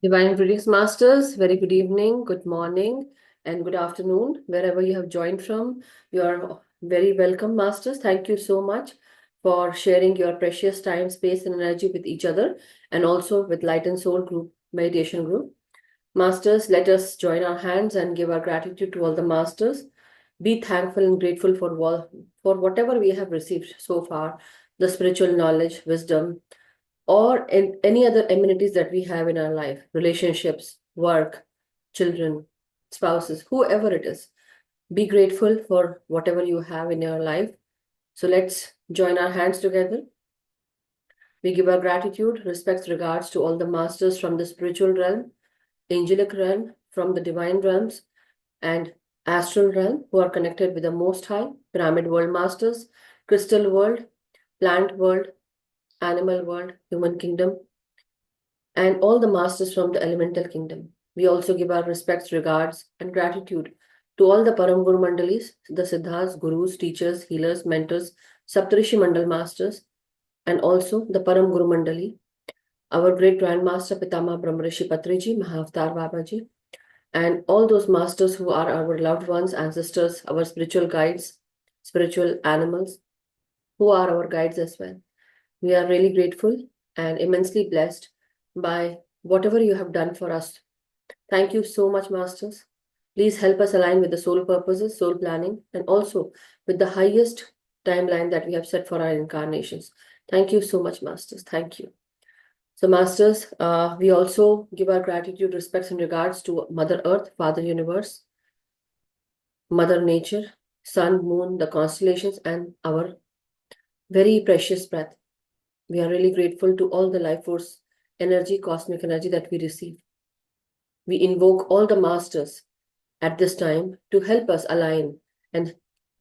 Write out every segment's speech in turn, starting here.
Divine greetings, masters. Very good evening, good morning, and good afternoon, wherever you have joined from. You are very welcome, masters. Thank you so much for sharing your precious time, space, and energy with each other, and also with Light and Soul Group Meditation Group. Masters, let us join our hands and give our gratitude to all the masters. Be thankful and grateful for whatever we have received so far, the spiritual knowledge, wisdom, or in any other amenities that we have in our life, relationships, work, children, spouses, whoever it is. Be grateful for whatever you have in your life. So let's join our hands together. We give our gratitude, respects, regards to all the masters from the spiritual realm, angelic realm, from the divine realms, and astral realm who are connected with the Most High, pyramid world masters, crystal world, plant world, animal world, human kingdom, and all the masters from the elemental kingdom. We also give our respects, regards, and gratitude to all the Param Guru Mandalis, the Siddhas, Gurus, teachers, healers, mentors, Saptarishi Mandal masters, and also the Param Guru Mandali, our great Grandmaster Pitama Brahmarishi Patriji, Mahavtar Babaji, and all those masters who are our loved ones, ancestors, our spiritual guides, spiritual animals, who are our guides as well. We are really grateful and immensely blessed by whatever you have done for us. Thank you so much, Masters. Please help us align with the soul purposes, soul planning, and also with the highest timeline that we have set for our incarnations. Thank you so much, Masters. Thank you. So, Masters, we also give our gratitude, respects, and regards to Mother Earth, Father Universe, Mother Nature, Sun, Moon, the constellations, and our very precious breath. We are really grateful to all the life force energy, cosmic energy that we receive. We invoke all the masters at this time to help us align and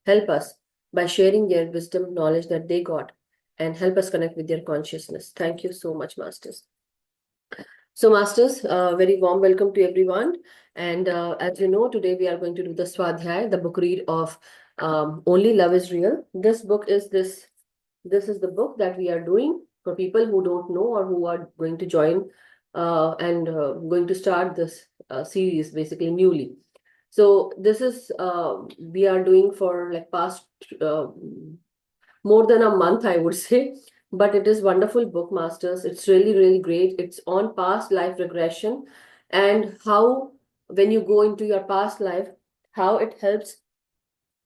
help us by sharing their wisdom, knowledge that they got, and help us connect with their consciousness. Thank you so much, masters. So, masters, very warm welcome to everyone. And as you know, today we are going to do the Swadhyay, the book read of Only Love is Real. This is the book that we are doing for people who don't know or who are going to join and going to start this series basically newly. So this is we are doing for like past more than a month, I would say. But it is wonderful book, Masters. It's really, really great. It's on past life regression and how when you go into your past life, how it helps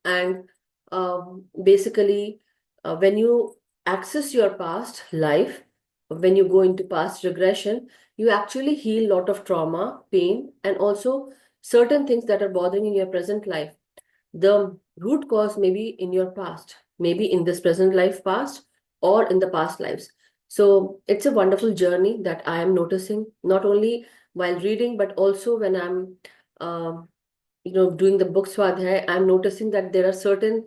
and basically when you access your past life, when you go into past regression, you actually heal a lot of trauma, pain, and also certain things that are bothering in your present life. The root cause may be in your past, maybe in this present life past or in the past lives. So it's a wonderful journey that I am noticing, not only while reading, but also when I'm doing the book Swadhyay, I'm noticing that there are certain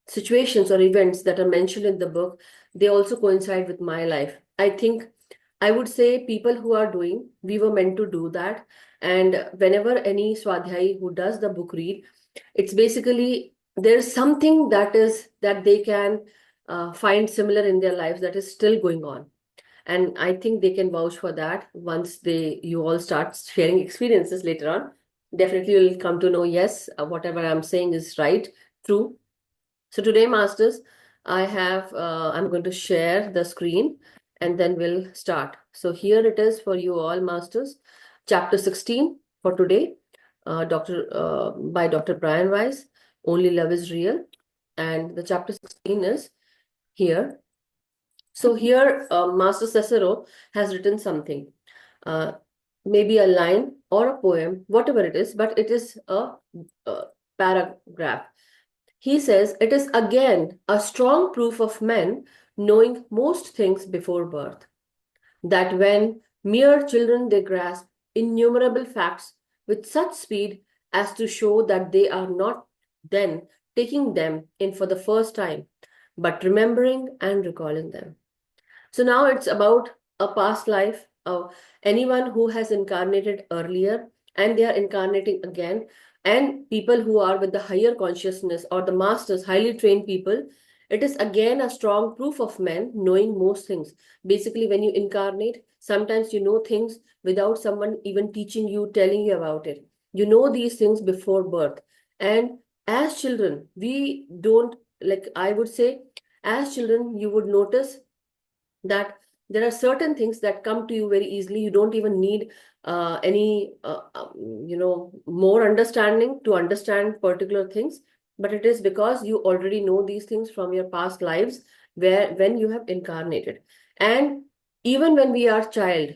situations or events that are mentioned in the book. They also coincide with my life. I think I would say people who are doing, we were meant to do that. And whenever any Swadhyay who does the book read, it's basically there's something that they can find similar in their lives that is still going on. And I think they can vouch for that once you all start sharing experiences later on. Definitely you'll come to know, yes, whatever I'm saying is right, true. So today, Masters, I'm going to share the screen and then we'll start. So here it is for you all, Masters. Chapter 16 for today, by Dr. Brian Weiss, Only Love is Real. And the chapter 16 is here. So here, Master Cicero has written something, uh, maybe a line or a poem, whatever it is, but it is a paragraph. He says, it is again a strong proof of men knowing most things before birth, that when mere children they grasp innumerable facts with such speed as to show that they are not then taking them in for the first time, but remembering and recalling them. So now it's about a past life of anyone who has incarnated earlier and they are incarnating again, and people who are with the higher consciousness or the masters, highly trained people, It is again a strong proof of men knowing most things. Basically, when you incarnate, sometimes you know things without someone even teaching you, telling you about it. You know these things before birth. And as children, we don't, like I would say, as children, you would notice that there are certain things that come to you very easily. You don't even need any more understanding to understand particular things, but it is because you already know these things from your past lives, where when you have incarnated. And even when we are child,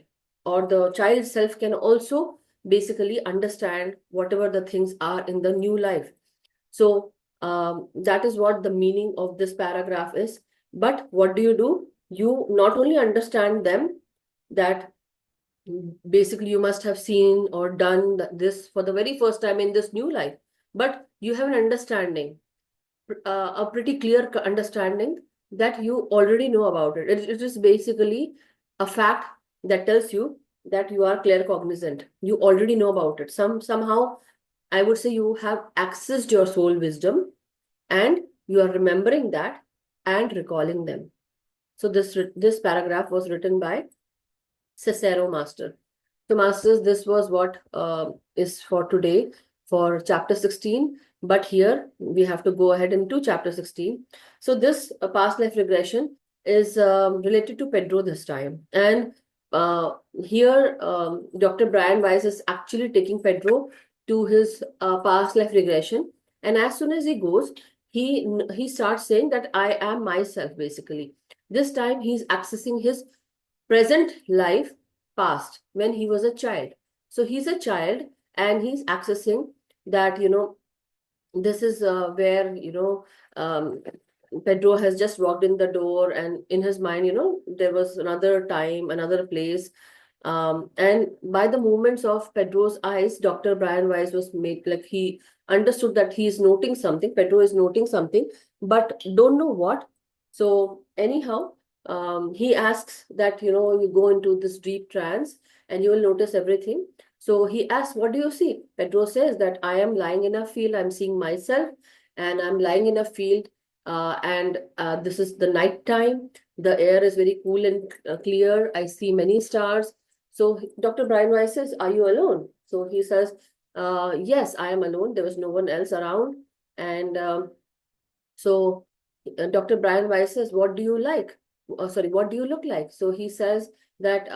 or the child self can also basically understand whatever the things are in the new life. So that is what the meaning of this paragraph is. But what do? You not only understand them, that basically you must have seen or done this for the very first time in this new life, but you have an understanding, a pretty clear understanding, that you already know about it. It is basically a fact that tells you that you are claircognizant. You already know about it. Somehow, I would say you have accessed your soul wisdom, and you are remembering that and recalling them. So this paragraph was written by Cicero Master. So, Masters, this was what is for today for chapter 16. But here we have to go ahead into chapter 16. So, this past life regression is related to Pedro this time. And here, Dr. Brian Weiss is actually taking Pedro to his past life regression. And as soon as he goes, he starts saying that I am myself, basically. This time, he's accessing his present life past when he was a child. So he's a child and he's accessing that, this is where, Pedro has just walked in the door, and in his mind, there was another time, another place. And by the movements of Pedro's eyes, Dr. Brian Weiss was made like he understood that he is noting something. Pedro is noting something, but don't know what. So anyhow, he asks that, you go into this deep trance and you will notice everything. So he asks, what do you see? Pedro says that I am lying in a field, I'm seeing myself, and I'm lying in a field, and this is the night time. The air is very cool and clear. I see many stars. So Dr. Brian Weiss says, are you alone? So he says, yes, I am alone. There was no one else around. And so Dr. Brian Weiss says, what do you like? Sorry, what do you look like? So he says that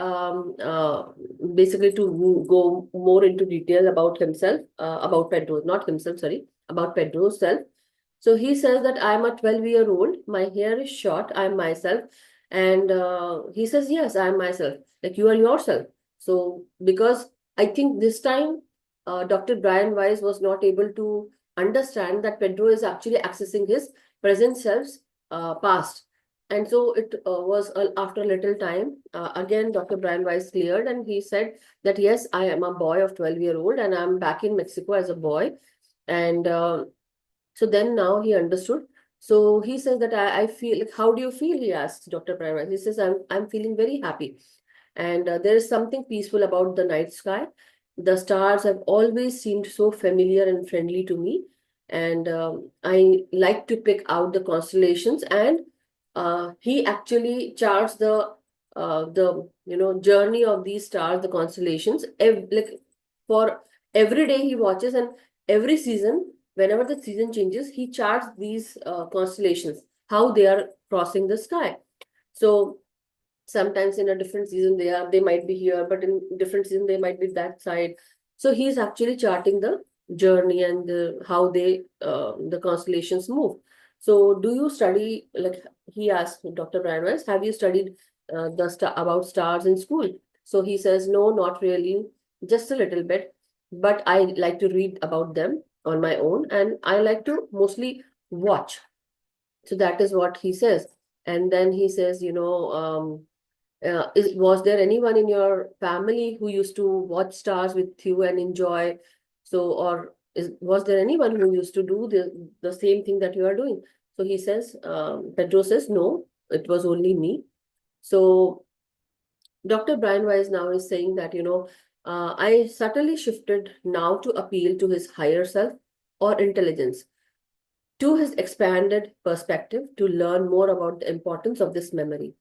basically to go more into detail about himself, about Pedro, not himself, sorry, about Pedro's self. So he says that I'm a 12-year-old, my hair is short, I'm myself. And he says, yes, I'm myself, like you are yourself. So because I think this time Dr. Brian Weiss was not able to understand that Pedro is actually accessing his present self's past. And so it was after a little time, again, Dr. Brian Weiss cleared and he said that, yes, I am a boy of 12-year-old and I'm back in Mexico as a boy. And so then now he understood. So he says that I feel like, how do you feel? He asks Dr. Brian Weiss. He says, I'm feeling very happy. And there is something peaceful about the night sky. The stars have always seemed so familiar and friendly to me. And I like to pick out the constellations. And he actually charts the journey of these stars, the constellations, like for every day he watches, and every season, whenever the season changes, he charts these constellations, how they are crossing the sky. So sometimes in a different season they might be here, but in different season they might be that side. So he's actually charting the journey and how the constellations move. So do you study, like he asked Dr. Brian Weiss, have you studied about stars in school? So he says, no, not really, just a little bit, but I like to read about them on my own, and I like to mostly watch. So that is what he says. And then he says, was there anyone in your family who used to watch stars with you and enjoy? So, or was there anyone who used to do the same thing that you are doing? So he says, Pedro says, no, it was only me. So Dr. Brian Weiss now is saying that, I subtly shifted now to appeal to his higher self or intelligence. to his expanded perspective to learn more about the importance of this memory.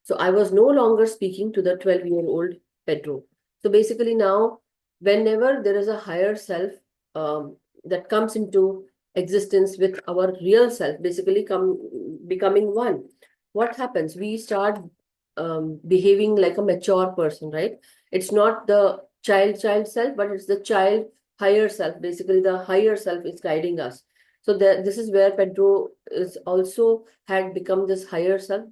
So I was no longer speaking to the 12-year-old Pedro. So basically now, whenever there is a higher self that comes into existence with our real self, basically becoming one, what happens? We start behaving like a mature person, right? It's not the child self, but it's the child higher self. Basically, the higher self is guiding us. So this is where Pedro is also had become this higher self,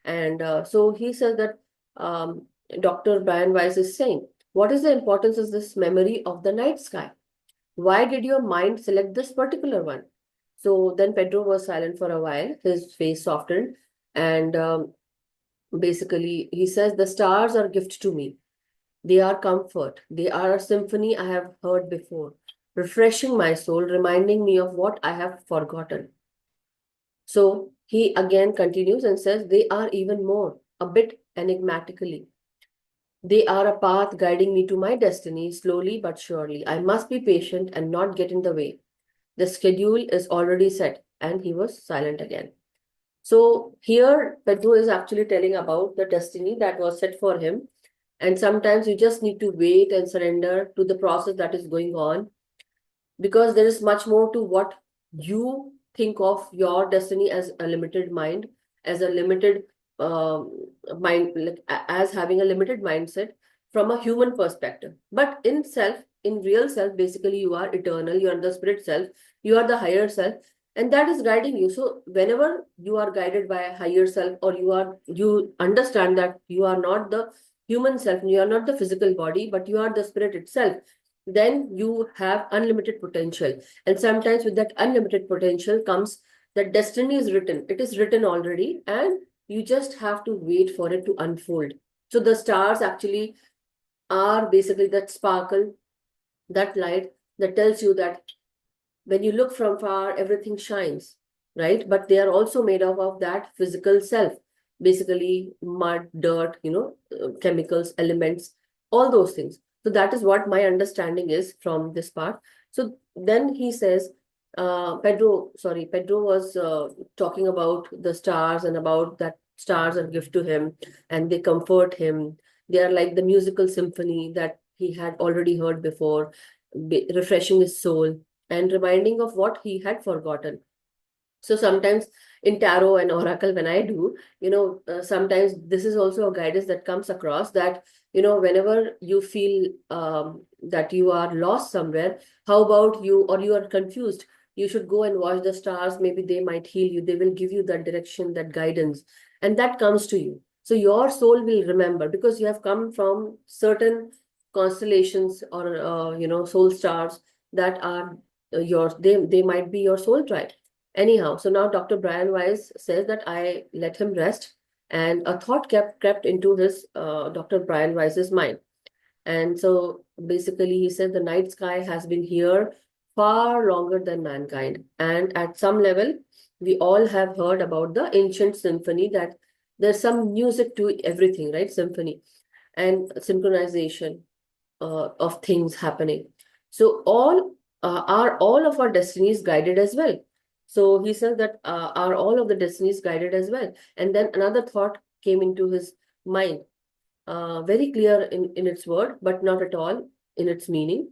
and so he says that Dr. Brian Weiss is saying, what is the importance of this memory of the night sky? Why did your mind select this particular one? So then Pedro was silent for a while. His face softened. And basically, he says, the stars are a gift to me. They are comfort. They are a symphony I have heard before, refreshing my soul, reminding me of what I have forgotten. So he again continues and says, they are even more, a bit enigmatically. They are a path guiding me to my destiny, slowly but surely. I must be patient and not get in the way. The schedule is already set. And he was silent again. So here, Pedro is actually telling about the destiny that was set for him. And sometimes you just need to wait and surrender to the process that is going on, because there is much more to what you think of your destiny as a limited mind, as a limited mind, like as having a limited mindset from a human perspective. But in self, in real self, basically you are eternal, you are the spirit self, you are the higher self, and that is guiding you. So whenever you are guided by a higher self, or you understand that you are not the human self, you are not the physical body, but you are the spirit itself, then you have unlimited potential. And sometimes with that unlimited potential comes that destiny is written. It is written already, and you just have to wait for it to unfold. So the stars actually are basically that sparkle, that light that tells you that when you look from far, everything shines, right? But they are also made up of that physical self, basically mud, dirt, chemicals, elements, all those things. So that is what my understanding is from this part. So then he says, Pedro was talking about the stars and about that stars are a gift to him and they comfort him. They are like the musical symphony that he had already heard before, refreshing his soul and reminding of what he had forgotten. So sometimes in tarot and oracle, when I do, sometimes this is also a guidance that comes across that, whenever you feel that you are lost somewhere, how about you, or you are confused, you should go and watch the stars. Maybe they might heal you. They will give you that direction, that guidance, and that comes to you. So your soul will remember because you have come from certain constellations or, soul stars that are yours. They might be your soul tribe. Anyhow, so now Dr. Brian Weiss says that I let him rest, and a thought crept into his Dr. Brian Weiss's mind. And so basically, he said the night sky has been here far longer than mankind. And at some level, we all have heard about the ancient symphony, that there's some music to everything, right? Symphony and synchronization of things happening. So are all of our destinies guided as well? So he says that are all of the destinies guided as well? And then another thought came into his mind, very clear in its word, but not at all in its meaning.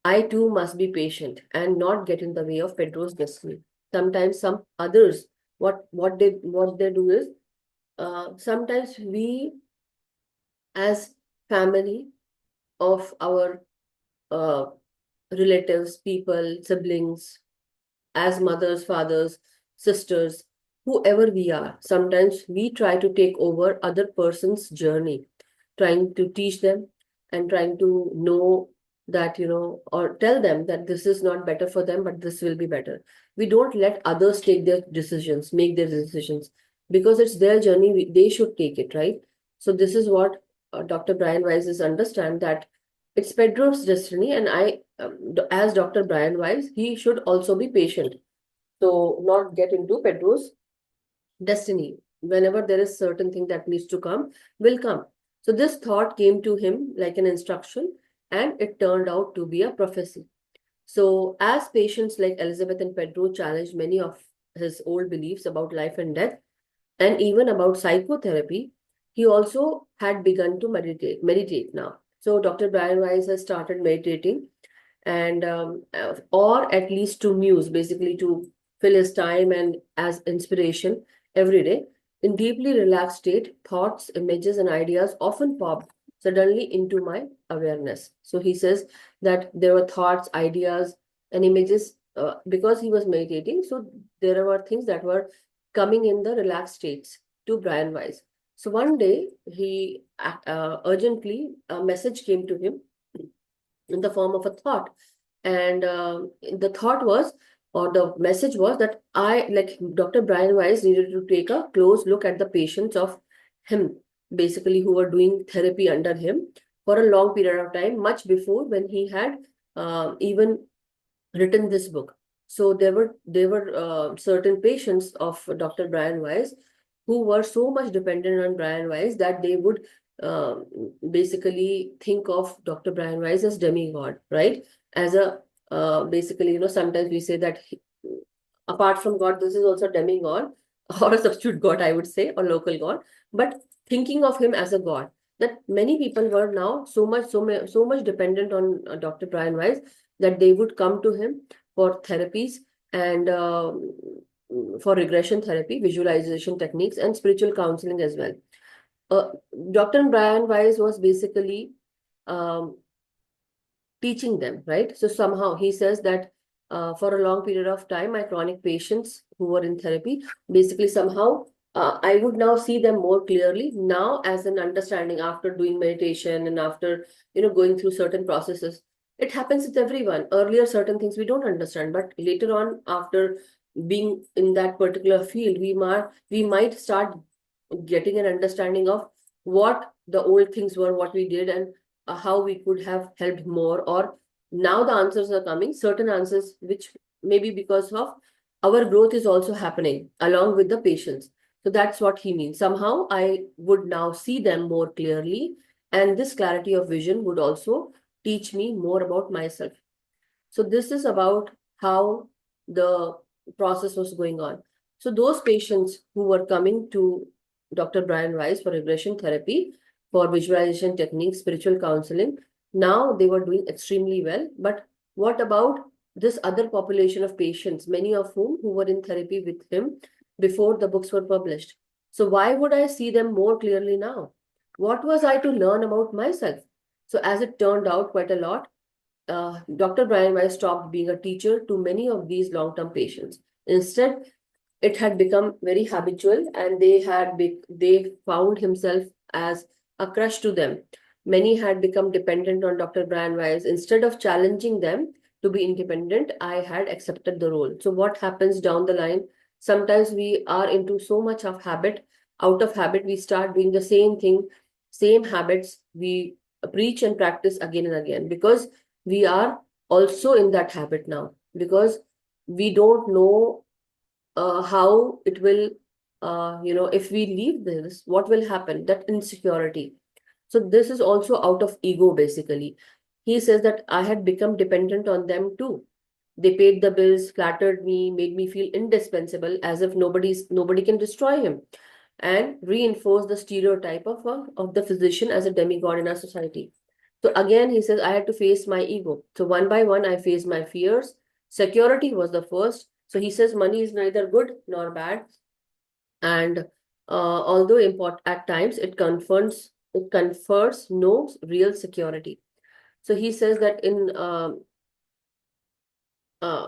I too must be patient and not get in the way of Pedro's destiny. Sometimes some others, what they do is, sometimes we as family of our uh, relatives, people, siblings, as mothers, fathers, sisters, whoever we are, sometimes we try to take over other person's journey, trying to teach them and trying to know that, or tell them that this is not better for them, but this will be better. We don't let others take their decisions, make their decisions, because it's their journey. They should take it, right? So this is what Dr. Brian Weiss is understand, that it's Pedro's destiny, and as Dr. Brian Weiss, he should also be patient. So not get into Pedro's destiny. Whenever there is certain thing that needs to come, will come. So this thought came to him like an instruction, and it turned out to be a prophecy. So as patients like Elizabeth and Pedro challenged many of his old beliefs about life and death, and even about psychotherapy, he also had begun to meditate now. So Dr. Brian Weiss has started meditating, and or at least to muse, basically to fill his time and as inspiration every day. In deeply relaxed state, thoughts, images, and ideas often pop suddenly into my awareness. So he says that there were thoughts, ideas, and images because he was meditating. So there were things that were coming in the relaxed states to Brian Weiss. So one day he urgently a message came to him in the form of a thought. And the thought was, or the message was that I, like Dr. Brian Weiss, needed to take a close look at the patients of him, basically, who were doing therapy under him for a long period of time, much before when he had even written this book. So there were certain patients of Dr. Brian Weiss who were so much dependent on Brian Weiss that they would uh, basically think of Dr. Brian Weiss as demigod, right? As a basically, sometimes we say that apart from God, this is also demigod or a substitute God, I would say, or local God. But thinking of him as a God, that many people were now so much dependent on Dr. Brian Weiss that they would come to him for therapies and for regression therapy, visualization techniques, and spiritual counseling as well. Uh, Dr. Brian Weiss was basically um, teaching them, right? So somehow he says that for a long period of time, my chronic patients who were in therapy, basically somehow I would now see them more clearly now as an understanding after doing meditation and after, going through certain processes. It happens with everyone. Earlier, certain things we don't understand, but later on, after being in that particular field, we might start getting an understanding of what the old things were, what we did, and how we could have helped more. Or now the answers are coming, certain answers which maybe because of our growth is also happening along with the patients. So that's what he means. Somehow I would now see them more clearly, and this clarity of vision would also teach me more about myself. So this is about how the process was going on. So those patients who were coming to Dr. Brian Weiss for regression therapy, for visualization techniques, spiritual counseling, now they were doing extremely well. But what about this other population of patients, many of whom who were in therapy with him before the books were published? So why would I see them more clearly now? What was I to learn about myself? So as it turned out, quite a lot. Dr. Brian Weiss stopped being a teacher to many of these long-term patients. Instead, it had become very habitual, and they found himself as a crush to them. Many had become dependent on Dr. Brian Weiss. Instead of challenging them to be independent, I had accepted the role. So what happens down the line? Sometimes we are into so much of habit. Out of habit, we start doing the same thing, same habits. We preach and practice again and again because we are also in that habit now, because we don't know how it will, if we leave this, what will happen? That insecurity. So this is also out of ego, basically. He says that I had become dependent on them too. They paid the bills, flattered me, made me feel indispensable, as if nobody can destroy him, and reinforced the stereotype of the physician as a demigod in our society. So again, he says, I had to face my ego. So one by one, I faced my fears. Security was the first. So he says, money is neither good nor bad. And although important at times, it confers no real security. So he says that in uh,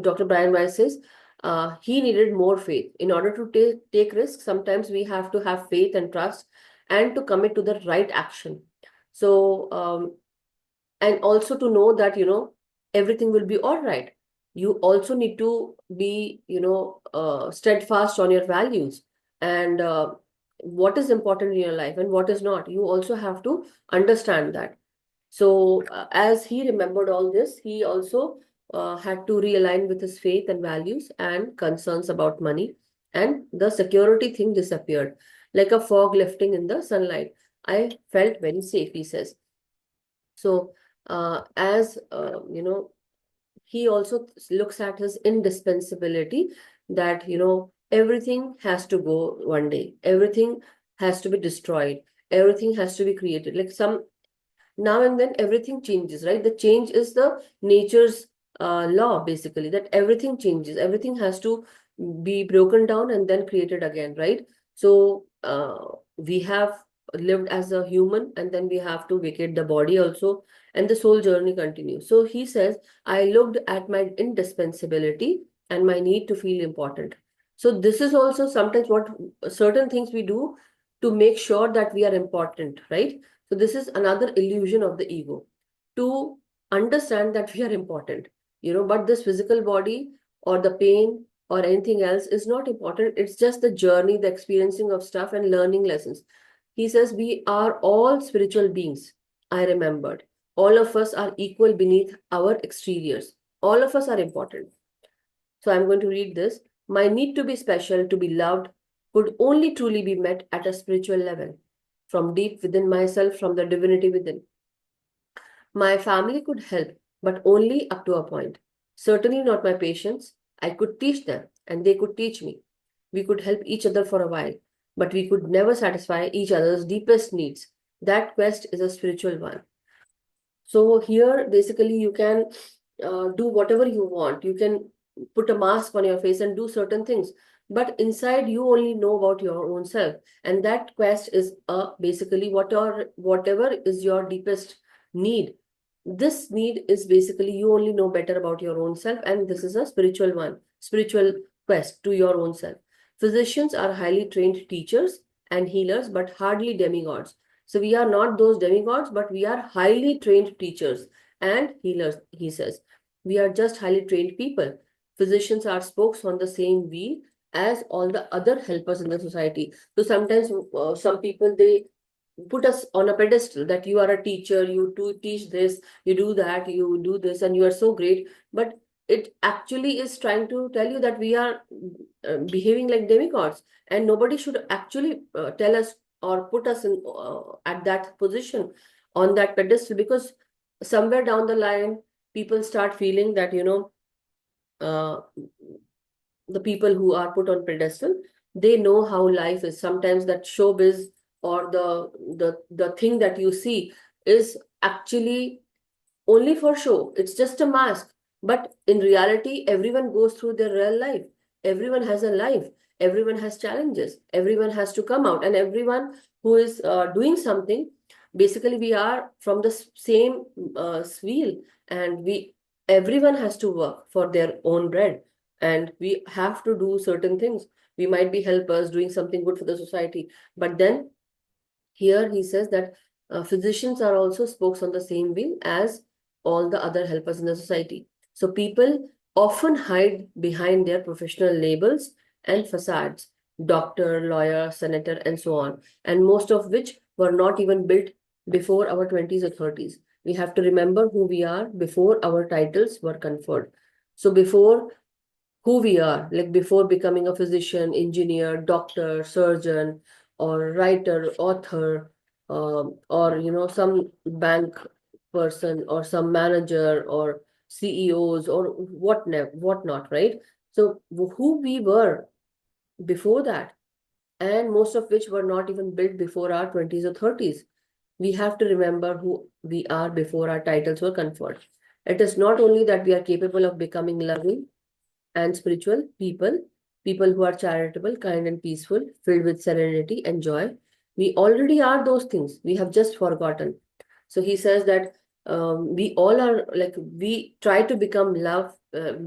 Dr. Brian Weiss says, he needed more faith. In order to take risks, sometimes we have to have faith and trust and to commit to the right action. So and also to know that everything will be all right. You also need to be steadfast on your values, and what is important in your life and what is not, you also have to understand that. So as he remembered all this, he also had to realign with his faith and values, and concerns about money and the security thing disappeared like a fog lifting in the sunlight. I felt very safe, he says. So, as he also looks at his indispensability, that, everything has to go one day. Everything has to be destroyed. Everything has to be created. Like some now and then everything changes, right? The change is the nature's law, basically, that everything changes. Everything has to be broken down and then created again, right? So we have lived as a human, and then we have to vacate the body also, and the soul journey continues. So he says, I looked at my indispensability and my need to feel important. So this is also sometimes what certain things we do to make sure that we are important, right? So this is another illusion of the ego, to understand that we are important, but this physical body or the pain or anything else is not important. It's just the journey, the experiencing of stuff and learning lessons. He says we are all spiritual beings. I remembered. All of us are equal beneath our exteriors. All of us are important. So I'm going to read this. My need to be special, to be loved, could only truly be met at a spiritual level, from deep within myself, from the divinity within. My family could help, but only up to a point. Certainly not my patients. I could teach them, and they could teach me. We could help each other for a while, but we could never satisfy each other's deepest needs. That quest is a spiritual one. So here, basically, you can do whatever you want. You can put a mask on your face and do certain things, but inside you only know about your own self. And that quest is basically whatever is your deepest need. This need is basically you only know better about your own self, and this is a spiritual one, spiritual quest to your own self. Physicians are highly trained teachers and healers, but hardly demigods. So we are not those demigods, but we are highly trained teachers and healers, he says. We are just highly trained people. Physicians are spokes on the same wheel as all the other helpers in the society. So sometimes some people, they put us on a pedestal that you are a teacher, you do teach this, you do that, you do this, and you are so great. But it actually is trying to tell you that we are behaving like demigods, and nobody should actually tell us or put us in at that position on that pedestal, because somewhere down the line people start feeling that uh, the people who are put on pedestal, they know how life is. Sometimes that showbiz or the thing that you see is actually only for show. It's just a mask. But in reality, everyone goes through their real life. Everyone has a life. Everyone has challenges. Everyone has to come out. And everyone who is doing something, basically, we are from the same wheel. And everyone has to work for their own bread. And we have to do certain things. We might be helpers doing something good for the society. But then here he says that physicians are also spokes on the same wheel as all the other helpers in the society. So people often hide behind their professional labels and facades, doctor, lawyer, senator, and so on, and most of which were not even built before our 20s or 30s. We have to remember who we are before our titles were conferred. So before who we are, like before becoming a physician, engineer, doctor, surgeon, or writer, author, or some bank person, or some manager, or CEOs, or whatnot, right? So who we were before that, and most of which were not even built before our 20s or 30s. We have to remember who we are before our titles were conferred. It is not only that we are capable of becoming loving and spiritual people, people who are charitable, kind, and peaceful, filled with serenity and joy. We already are those things. We have just forgotten. So he says that we all are, like, we try to become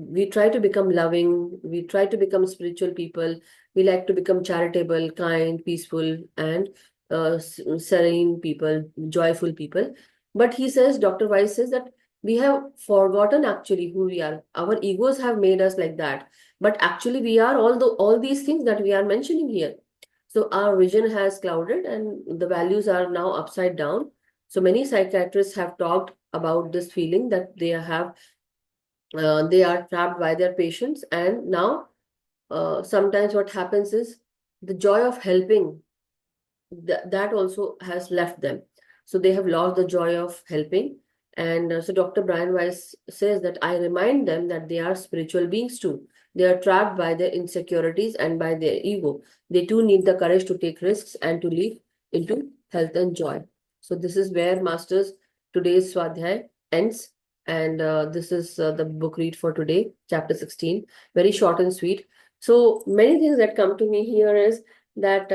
we try to become loving, we try to become spiritual people, we like to become charitable, kind, peaceful, and serene people, joyful people. But he says, Dr. Weiss says that we have forgotten actually who we are. Our egos have made us like that. But actually, we are all these things that we are mentioning here. So our vision has clouded and the values are now upside down. So many psychiatrists have talked about this feeling that they are trapped by their patients. And now sometimes what happens is the joy of helping, that also has left them. So they have lost the joy of helping, And so Dr. Brian Weiss says that I remind them that they are spiritual beings too. They are trapped by their insecurities and by their ego. They too need the courage to take risks and to live into health and joy. So this is where Masters today's Swadhyay ends. And this is the book read for today, chapter 16. Very short and sweet. So many things that come to me here is that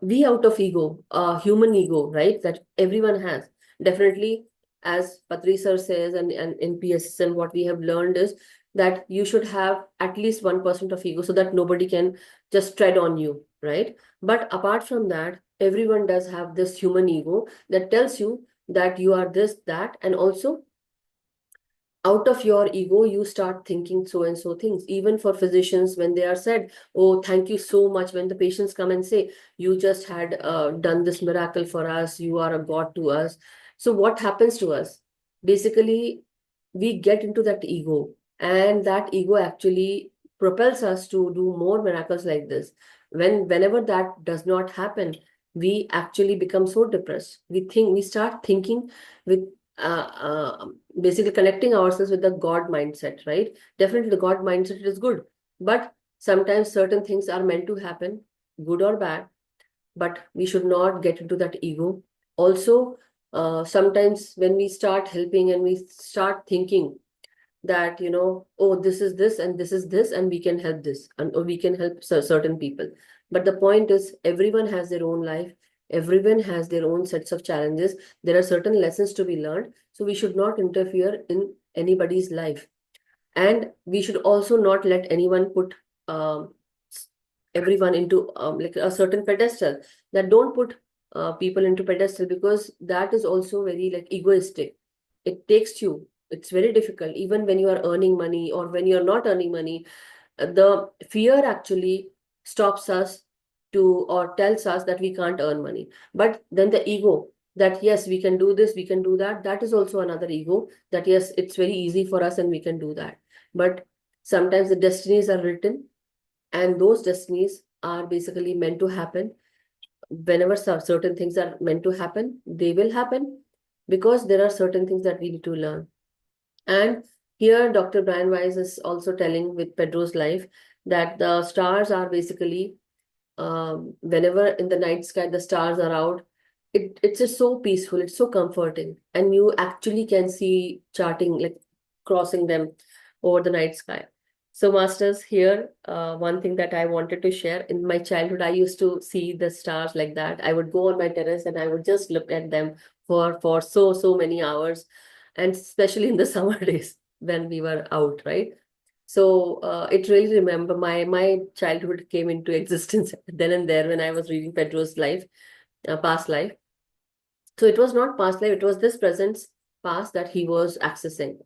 we out of ego, human ego, right? That everyone has. Definitely, as Patri sir says, and in PSN, what we have learned is that you should have at least 1% of ego so that nobody can just tread on you, right? But apart from that, everyone does have this human ego that tells you that you are this, that, and also out of your ego you start thinking so and so things. Even for physicians, when they are said, oh, thank you so much, when the patients come and say, you just had done this miracle for us, you are a god to us. So what happens to us? Basically, we get into that ego, and that ego actually propels us to do more miracles like this. Whenever that does not happen, we actually become so depressed. We start thinking with uh, uh, basically connecting ourselves with the God mindset, right? Definitely the God mindset is good, but sometimes certain things are meant to happen, good or bad, but we should not get into that ego. Also, sometimes when we start helping and we start thinking that, oh, this is this and this is this, and we can help this, and or we can help certain people. But the point is, everyone has their own life. Everyone has their own sets of challenges. There are certain lessons to be learned. So we should not interfere in anybody's life. And we should also not let anyone put um, everyone into like a certain pedestal. That don't put people into pedestal, because that is also very like egoistic. It takes you, it's very difficult even when you are earning money or when you're not earning money. The fear actually stops us to, or tells us that we can't earn money. But then the ego, that yes, we can do this, we can do that, that is also another ego, that yes, it's very easy for us and we can do that. But sometimes the destinies are written, and those destinies are basically meant to happen. Whenever certain things are meant to happen, they will happen, because there are certain things that we need to learn. And here, Dr. Brian Weiss is also telling with Pedro's life that the stars are basically, whenever in the night sky the stars are out, it's just so peaceful, it's so comforting, and you actually can see charting, like crossing them over the night sky. So, masters, here, one thing that I wanted to share, in my childhood, I used to see the stars like that. I would go on my terrace and I would just look at them for so many hours, and especially in the summer days when we were out, right? So it really remember my childhood came into existence then and there when I was reading Pedro's life, past life. So it was not past life; it was this present past that he was accessing.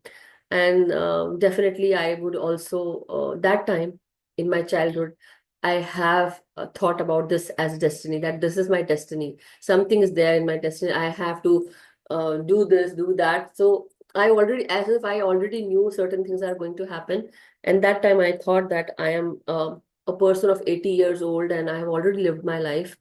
And definitely, I would also that time in my childhood, I have thought about this as destiny. That this is my destiny. Something is there in my destiny. I have to do this, do that. So I already, as if I already knew certain things are going to happen. And that time I thought that I am a person of 80 years old and I have already lived my life.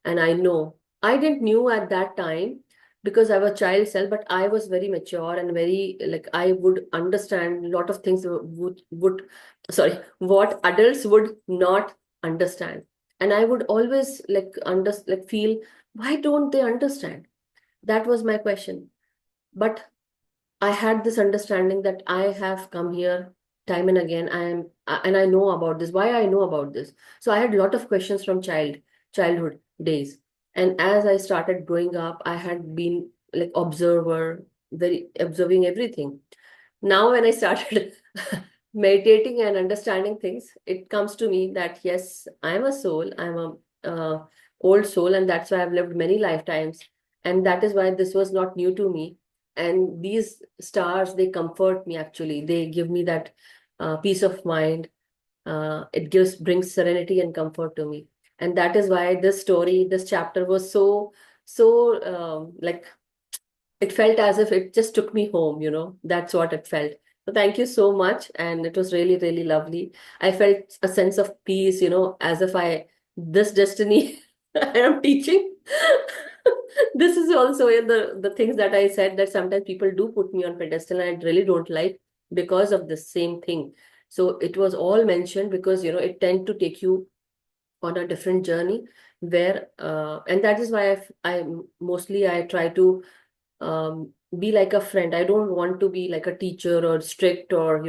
And I know I didn't knew at that time because I was a child self, but I was very mature and very like I would understand a lot of things would sorry, what adults would not understand. And I would always like feel, why don't they understand? That was my question. But I had this understanding that I have come here time and again. And I know about this. Why I know about this? So I had a lot of questions from childhood days. And as I started growing up, I had been like observer, very observing everything. Now, when I started meditating and understanding things, it comes to me that yes, I'm a soul. I'm a old soul, and that's why I've lived many lifetimes, and that is why this was not new to me. And these stars, they comfort me. Actually, they give me that peace of mind. It brings serenity and comfort to me, and that is why this story, this chapter was so like it felt as if it just took me home, that's what it felt. So thank you so much, and it was really really lovely. I felt a sense of peace, as if I this destiny I am teaching This is also in the things that I said, that sometimes people do put me on pedestal and I really don't like, because of the same thing. So it was all mentioned because it tend to take you on a different journey, where and that is why I mostly I try to be like a friend. I don't want to be like a teacher or strict, or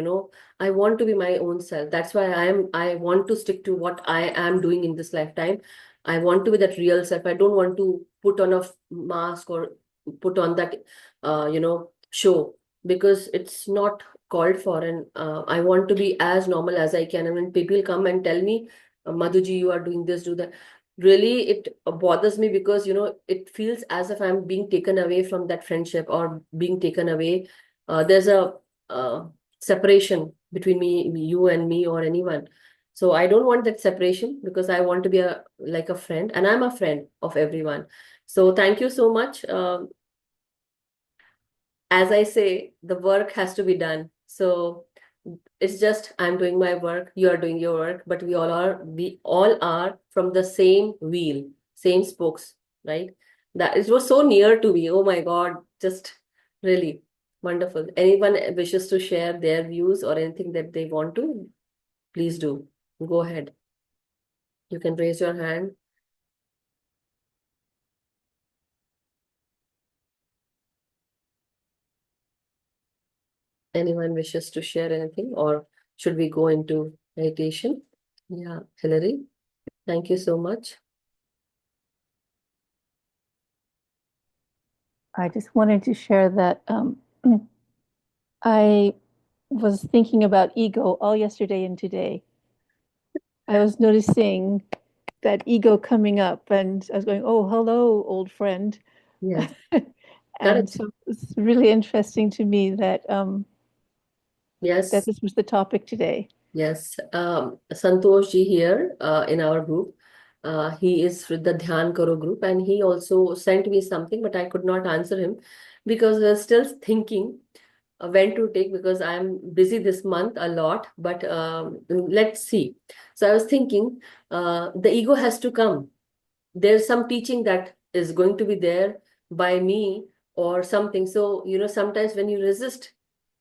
I want to be my own self. That's why I want to stick to what I am doing in this lifetime. I want to be that real self. I don't want to put on a mask or put on that show, because it's not called for. And I want to be as normal as I can. And when people come and tell me, Madhuji, you are doing this, do that, really it bothers me, because it feels as if I'm being taken away from that friendship, or being taken away. There's a separation between you and me, or anyone. So I don't want that separation, because I want to be a like a friend, and I'm a friend of everyone. So thank you so much. As I say, the work has to be done. So it's just I'm doing my work, you are doing your work, but we all are from the same wheel, same spokes, right? That it was so near to me. Oh my God, just really wonderful. Anyone wishes to share their views or anything that they want to, please do. Go ahead. You can raise your hand. Anyone wishes to share anything, or should we go into meditation? Yeah, Hillary, thank you so much. I just wanted to share that I was thinking about ego all yesterday and today. I was noticing that ego coming up, and I was going, "Oh, hello, old friend." Yes, And correct. so it's really interesting to me that that Yes. this was the topic today. Yes, Santosh ji here in our group. He is with the Dhyan Karo group, and he also sent me something, but I could not answer him because we're still thinking when to take, because I'm busy this month a lot. But let's see. So I was thinking the ego has to come. There's some teaching that is going to be there by me or something. So sometimes when you resist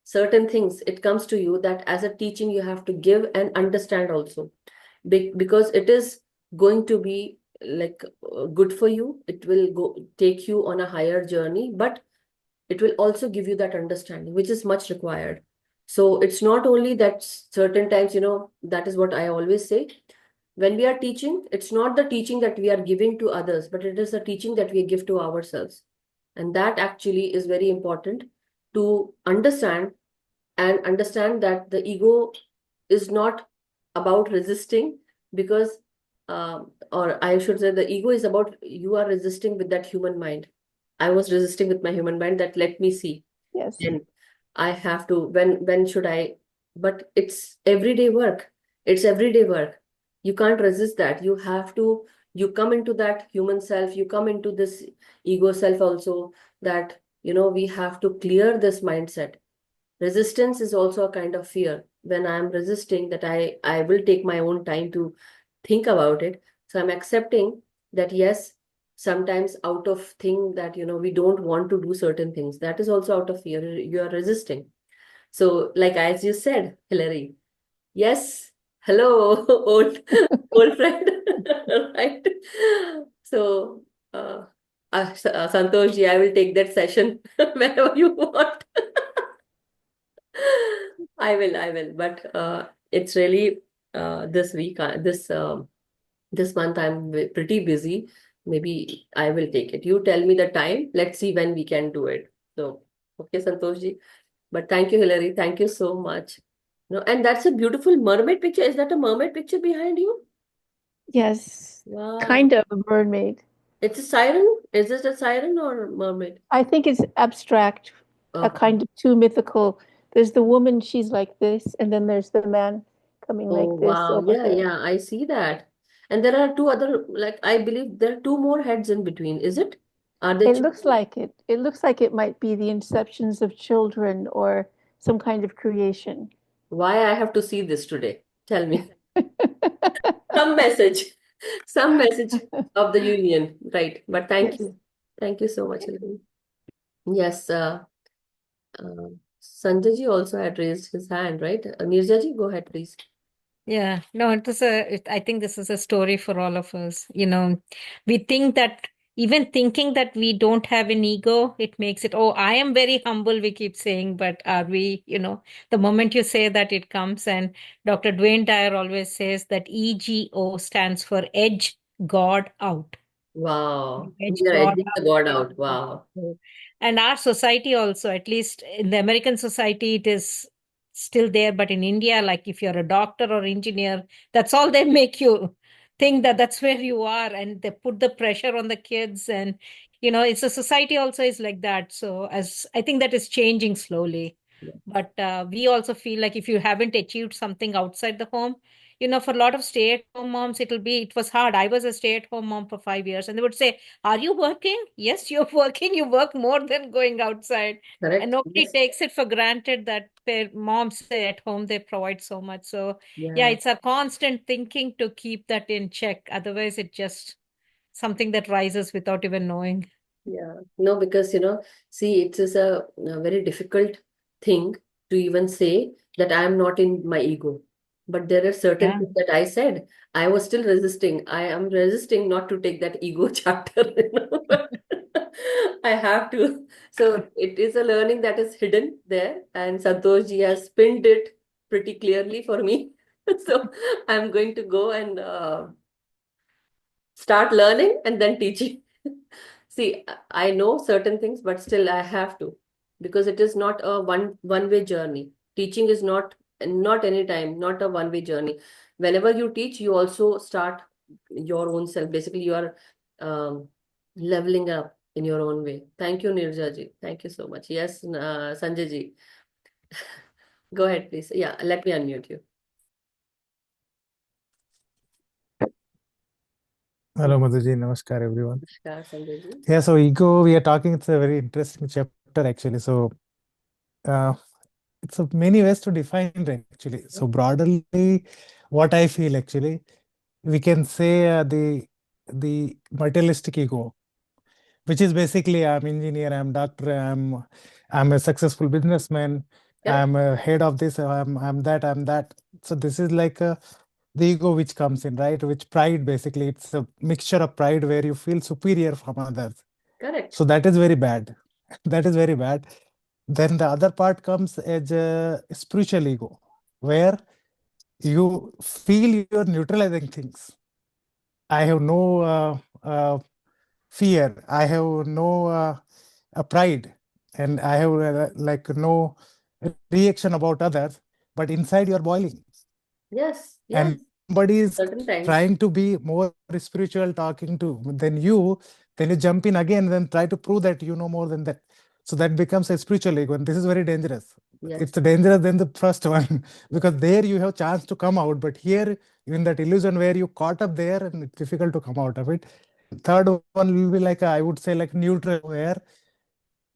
certain things, it comes to you that as a teaching you have to give and understand also. Because it is going to be like good for you. It will go take you on a higher journey, but it will also give you that understanding, which is much required. So it's not only that certain times, that is what I always say. When we are teaching, it's not the teaching that we are giving to others, but it is the teaching that we give to ourselves. And that actually is very important to understand, and understand that the ego is not about resisting, because or I should say, the ego is about you are resisting with that human mind. I was resisting with my human mind, that let me see, Yes, and I have to, when should I, but it's everyday work. It's everyday work. You can't resist that. You have to, you come into that human self, you come into this ego self also, that we have to clear this mindset. Resistance is also a kind of fear. When I'm resisting, that I will take my own time to think about it. So I'm accepting that, yes, sometimes out of thing that we don't want to do certain things, that is also out of fear. You are resisting. So like as you said, Hillary, yes, hello, old old friend. Right. So Santosh ji, I will take that session whenever you want. I will. But it's really this week, this month, I'm pretty busy. Maybe I will take it. You tell me the time. Let's see when we can do it. So, okay, Santosh ji. But thank you, Hilary. Thank you so much. No, and that's a beautiful mermaid picture. Is that a mermaid picture behind you? yes, Wow. kind of a mermaid. It's a siren? Is it a siren or mermaid? I think it's abstract, a Okay. kind of too mythical. There's the woman, she's like this, and then there's the man coming Oh, like this wow. over Yeah, her. yeah, I see that. And there are two other, like, I believe there are two more heads in between. Is it? Are they It children? looks like it. It looks like it might be the inceptions of children or some kind of creation. Why I have to see this today? Tell me. Some message, some message of the union, right? But thank Yes. you. Thank you so much, Lily. Yes, uh, Sanjay ji also had raised his hand, right? Nirja ji, go ahead, please. Yeah, no, I think this is a story for all of us. We think that even thinking that we don't have an ego, it makes it, oh, I am very humble, we keep saying, but are we, the moment you say that, it comes. And Dr. Dwayne Dyer always says that EGO stands for edge God out. Wow. Edge We are God edging the out. God out. Wow. And our society also, at least in the American society, it is still there. But in India, like if you're a doctor or engineer, that's all they make you think, that that's where you are. And they put the pressure on the kids. And, it's a society also is like that. So as I think that is changing slowly. Yeah. But we also feel like if you haven't achieved something outside the home, for a lot of stay-at-home moms, it was hard. I was a stay-at-home mom for 5 years, and they would say, are you working? Yes, you're working. You work more than going outside. And Correct. nobody Yes. takes it for granted that their moms say at home they provide so much. So, yeah, Yeah. it's a constant thinking to keep that in check. Otherwise, it's just something that rises without even knowing. Yeah, no, because see, it is a very difficult thing to even say that I am not in my ego. But there are certain Yeah. things that I said. I was still resisting. I am resisting not to take that ego chapter. But I have to. So it is a learning that is hidden there, and Santosh ji has pinned it pretty clearly for me. So I'm going to go and start learning and then teaching. See, I know certain things, but still I have to, because it is not a one way journey. Teaching is not any time, not a one way journey. Whenever you teach, you also start your own self. Basically, you are um, leveling up in your own way. Thank you, Nirja ji. Thank you so much. Yes, Sanjay ji. Go ahead, please. Yeah, let me unmute you. Hello, Madhuji. Namaskar, everyone. Namaskar, Sanjay ji. Yeah, so ego, we are talking, it's a very interesting chapter, actually. So, uh, it's a many ways to define it, actually. So, broadly, what I feel, actually, we can say the materialistic ego, which is basically I'm engineer, I'm doctor, I'm a successful businessman, Correct? I'm a head of this, I'm that, I'm that. So, this is like the ego which comes in, right? Which pride, basically, it's a mixture of pride where you feel superior from others. Correct. So that is very bad. That is very bad. Then the other part comes as a spiritual ego, where you feel you're neutralizing things. I have no fear. I have no pride, and I have like no reaction about others. But inside you're boiling, Yes, yes. and somebody is Certain times. trying to be more spiritual, talking to then you jump in again, then try to prove that you know more than that. So that becomes a spiritual ego, and this is very dangerous. Yes. It's dangerous than the first one because there you have chance to come out, but here in that illusion where you caught up there, and it's difficult to come out of it. Third one will be like I would say like neutral, where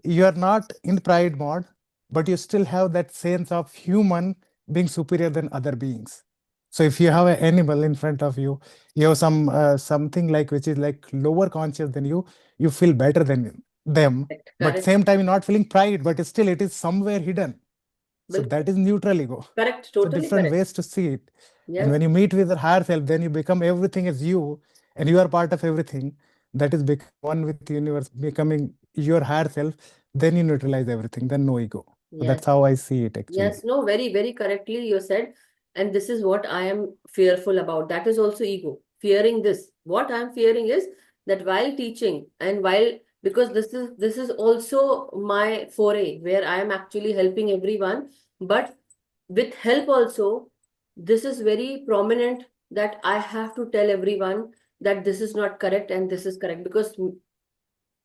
you are not in pride mode, but you still have that sense of human being superior than other beings. So if you have an animal in front of you, you have something like which is like lower conscious than you feel better than them, Correct. but Correct. same time you're not feeling pride, but still it is somewhere hidden. So Bilkul. that is neutral ego. Correct. So Totally different correct. ways to see it. And Yes. when you meet with the higher self, then you become everything as you, and you are part of everything. That is become one with the universe, becoming your higher self. Then you neutralize everything. Then no ego. So Yes. that's how I see it actually. Yes. No, very, very correctly you said. And this is what I am fearful about. That is also ego. Fearing this. What I am fearing is that while teaching and while, because this is also my foray where I am actually helping everyone, but with help also, this is very prominent that I have to tell everyone that this is not correct and this is correct, because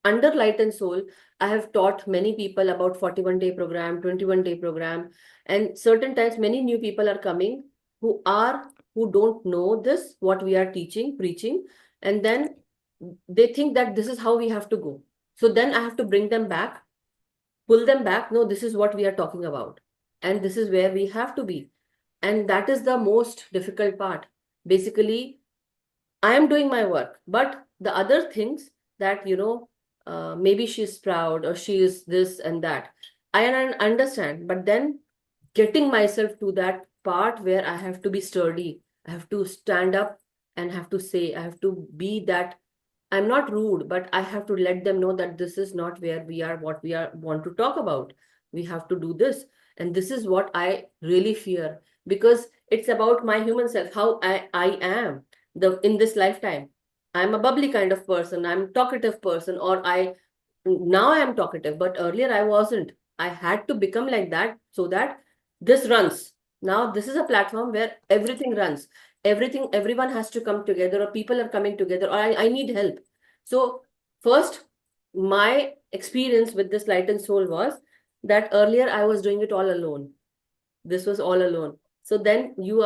under Light and Soul, I have taught many people about 41-day program, 21-day program, and certain times many new people are coming who don't know this, what we are teaching, preaching, and then they think that this is how we have to go. So then I have to bring them back, pull them back. No, this is what we are talking about, and this is where we have to be. And that is the most difficult part. Basically, I am doing my work, but the other things that maybe she's proud or she is this and that. I understand, but then getting myself to that part where I have to be sturdy, I have to stand up and have to say, I have to be that. I'm not rude, but I have to let them know that this is not where we are, what we are want to talk about. We have to do this. And this is what I really fear, because it's about my human self, how I am in this lifetime. I'm a bubbly kind of person, I'm a talkative person, or now I am talkative, but earlier I wasn't. I had to become like that so that this runs. Now this is a platform where everything runs. Everyone has to come together, or people are coming together, or I need help. So first, my experience with this light and soul was that earlier I was doing it all alone. This was all alone. So then you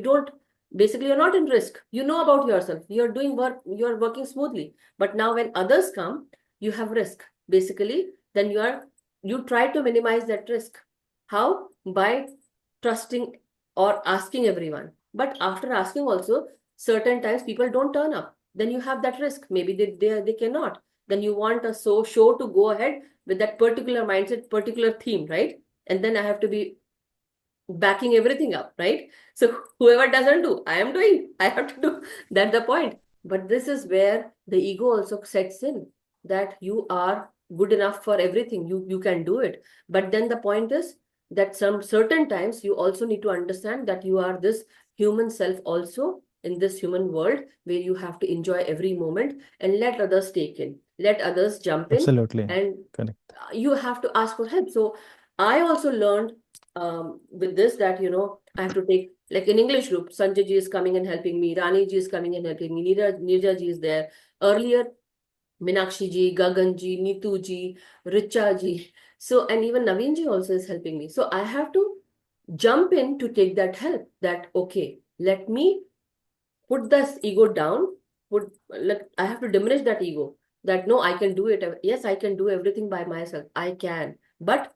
don't, basically you're not in risk. You know about yourself. You're doing work, you're working smoothly. But now when others come, you have risk. Basically, then you try to minimize that risk. How? By trusting or asking everyone. But after asking also, certain times people don't turn up. Then you have that risk. Maybe they cannot. Then you want a show to go ahead with that particular mindset, particular theme, right? And then I have to be backing everything up, right? So whoever doesn't do, I am doing. I have to do. That's the point. But this is where the ego also sets in, that you are good enough for everything. You can do it. But then the point is that some certain times you also need to understand that you are this human self also in this human world, where you have to enjoy every moment and let others take in, let others jump in, Absolutely and correct. you have to ask for help. So I also learned with this that, I have to take, like in English group, Sanjay ji is coming and helping me, Rani ji is coming and helping me, Nirja ji is there. Earlier, Minakshi ji, Gagan ji, Neetu ji, Richa ji. So, and even Naveen ji also is helping me. So I have to jump in to take that help, that, okay, let me put this ego down, I have to diminish that ego, that no, I can do it. Yes, I can do everything by myself. I can. But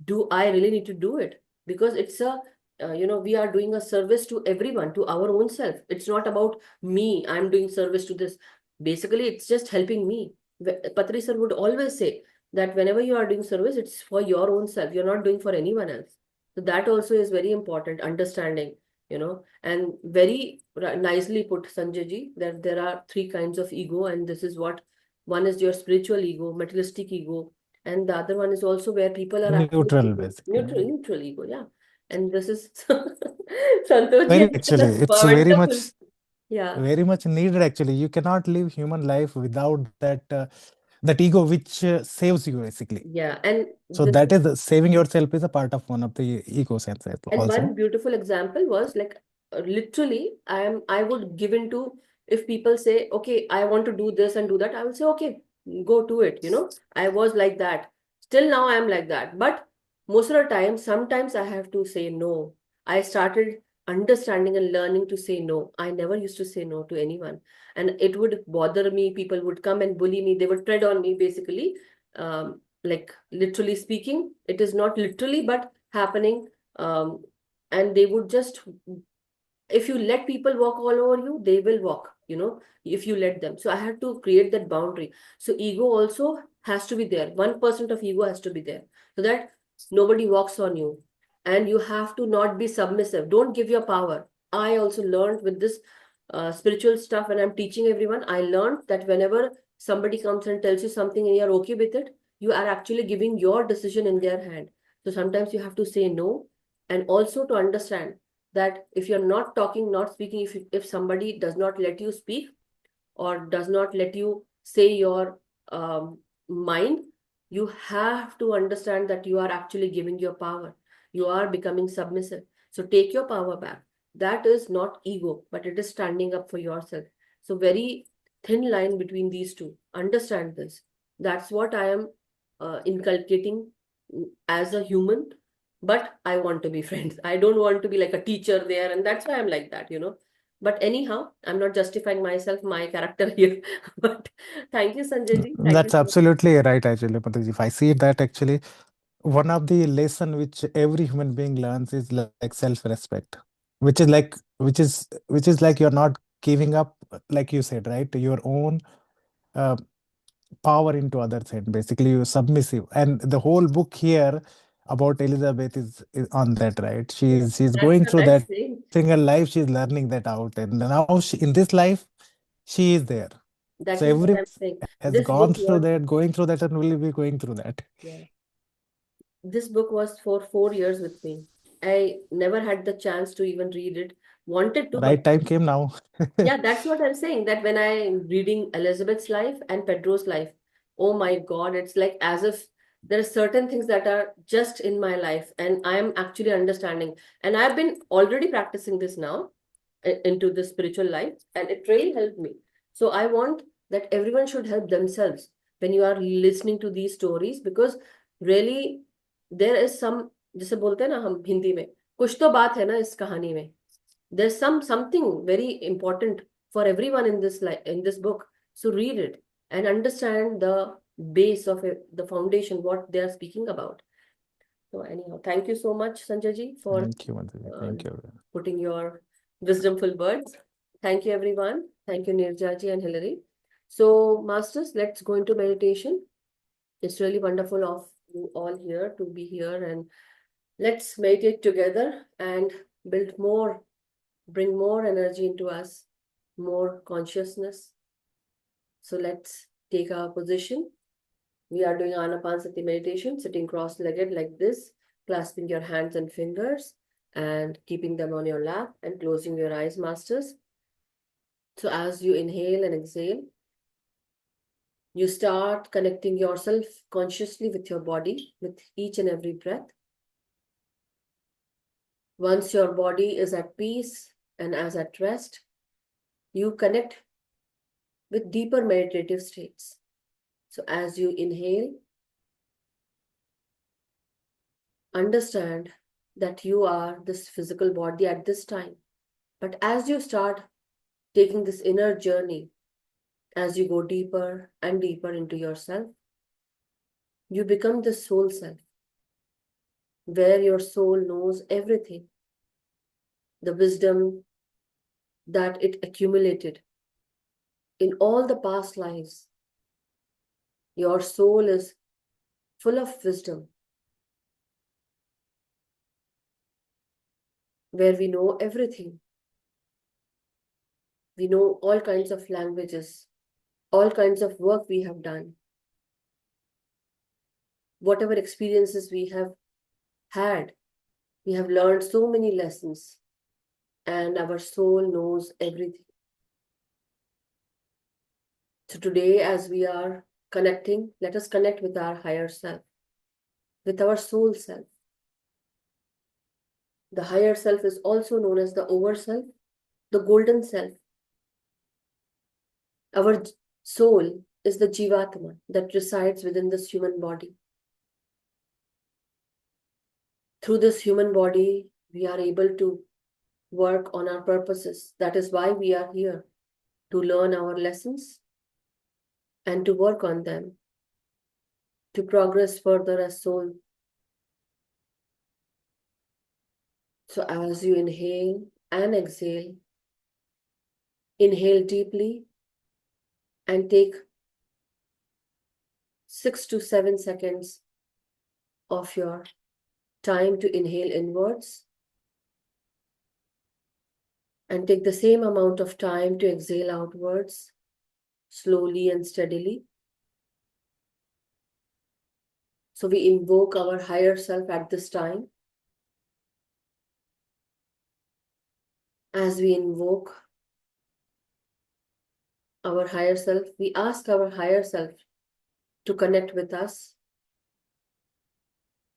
do I really need to do it? Because it's we are doing a service to everyone, to our own self. It's not about me, I'm doing service to this. Basically, it's just helping me. Patri sir would always say that whenever you are doing service, it's for your own self. You're not doing for anyone else. So that also is very important, understanding, and very nicely put, Sanjay ji, that there are three kinds of ego, and this is what one is your spiritual ego, materialistic ego, and the other one is also where people are actually Neutral thinking, basically. neutral ego, yeah. And this is Santosh ji Very has given actually, us it's wonderful, yeah, very much needed actually. You cannot live human life without that ego which saves you basically. yeah. And So this that is saving yourself is a part of one of the ego sense And also. one beautiful example was like, literally, I would give into, if people say, okay, I want to do this and do that, I will say, okay, go to it. I was like that. Still now I am like that. But most of the time, sometimes I have to say no. I started understanding and learning to say no. I never used to say no to anyone. And it would bother me. People would come and bully me. They would tread on me, basically. Like literally speaking, it is not literally, but happening, and they would just, if you let people walk all over you, they will walk, if you let them. So I had to create that boundary. So ego also has to be there, 1% of ego has to be there, so that nobody walks on you. And you have to not be submissive, don't give your power. I also learned with this spiritual stuff, and I'm teaching everyone, I learned that whenever somebody comes and tells you something and you're okay with it, you are actually giving your decision in their hand. So sometimes you have to say no, and also to understand that if you're not talking, not speaking, if somebody does not let you speak or does not let you say your mind, you have to understand that you are actually giving your power. You are becoming submissive. So take your power back. That is not ego, but it is standing up for yourself. So very thin line between these two. Understand this. That's what I am inculcating as a human, but I want to be friends. I don't want to be like a teacher there, and that's why I'm like that. But anyhow, I'm not justifying myself, my character here. But thank you, Sanjay ji. Thank you That's so much. absolutely right actually, Mataji. If I see that actually, one of the lesson which every human being learns is like self-respect, which is like which is like you're not giving up, like you said, right? Your own uh, power into others' hand. Basically, you're submissive. And the whole book here about Elizabeth is on that, right? She's That's going what through I'm that saying. single life. She's learning that out, and now in this life, she is there. That So is what every I'm saying. has This gone book through was, that, going through that, and will be going through that. yeah, this book was for 4 years with me. I never had the chance to even read it. Wanted to, but Right time came now. yeah, that's what I'm saying. That when I'm reading Elizabeth's life and Pedro's life, oh my God, it's like as if there are certain things that are just in my life and I'm actually understanding. And I've been already practicing this now into the spiritual life, and it really helped me. So I want that everyone should help themselves when you are listening to these stories, because really there is some, जैसे बोलते हैं ना हम हिंदी में, कुछ तो बात है ना इस कहानी में. There's something very important for everyone in this in this book. So read it and understand the base of it, the foundation, what they are speaking about. So anyhow, thank you so much, Sanjay ji, for Thank you, Madhu. Thank you. putting your wisdomful words. Thank you, everyone. Thank you, Nirja ji and Hilary. So, masters, let's go into meditation. It's really wonderful of you all here to be here, and let's meditate together and build more, bring more energy into us, more consciousness. So let's take our position. We are doing Anapansati meditation, sitting cross-legged like this, clasping your hands and fingers and keeping them on your lap and closing your eyes, masters. So as you inhale and exhale, you start connecting yourself consciously with your body with each and every breath. Once your body is at peace and as at rest, you connect with deeper meditative states. So as you inhale, understand that you are this physical body at this time. But as you start taking this inner journey, as you go deeper and deeper into yourself, you become the soul self, where your soul knows everything, the wisdom that it accumulated in all the past lives. Your soul is full of wisdom, where we know everything. We know all kinds of languages, all kinds of work we have done, whatever experiences we have had. We have learned so many lessons, and our soul knows everything. So today, as we are connecting, let us connect with our higher self, with our soul self. The higher self is also known as the over self, the golden self. Our soul is the Jivatma that resides within this human body. Through this human body, we are able to work on our purposes. That is why we are here, to learn our lessons and to work on them, to progress further as soul. So as you inhale and exhale, inhale deeply and take 6 to 7 seconds of your time to inhale inwards, and take the same amount of time to exhale outwards, slowly and steadily. So we invoke our higher self at this time. As we invoke our higher self, we ask our higher self to connect with us.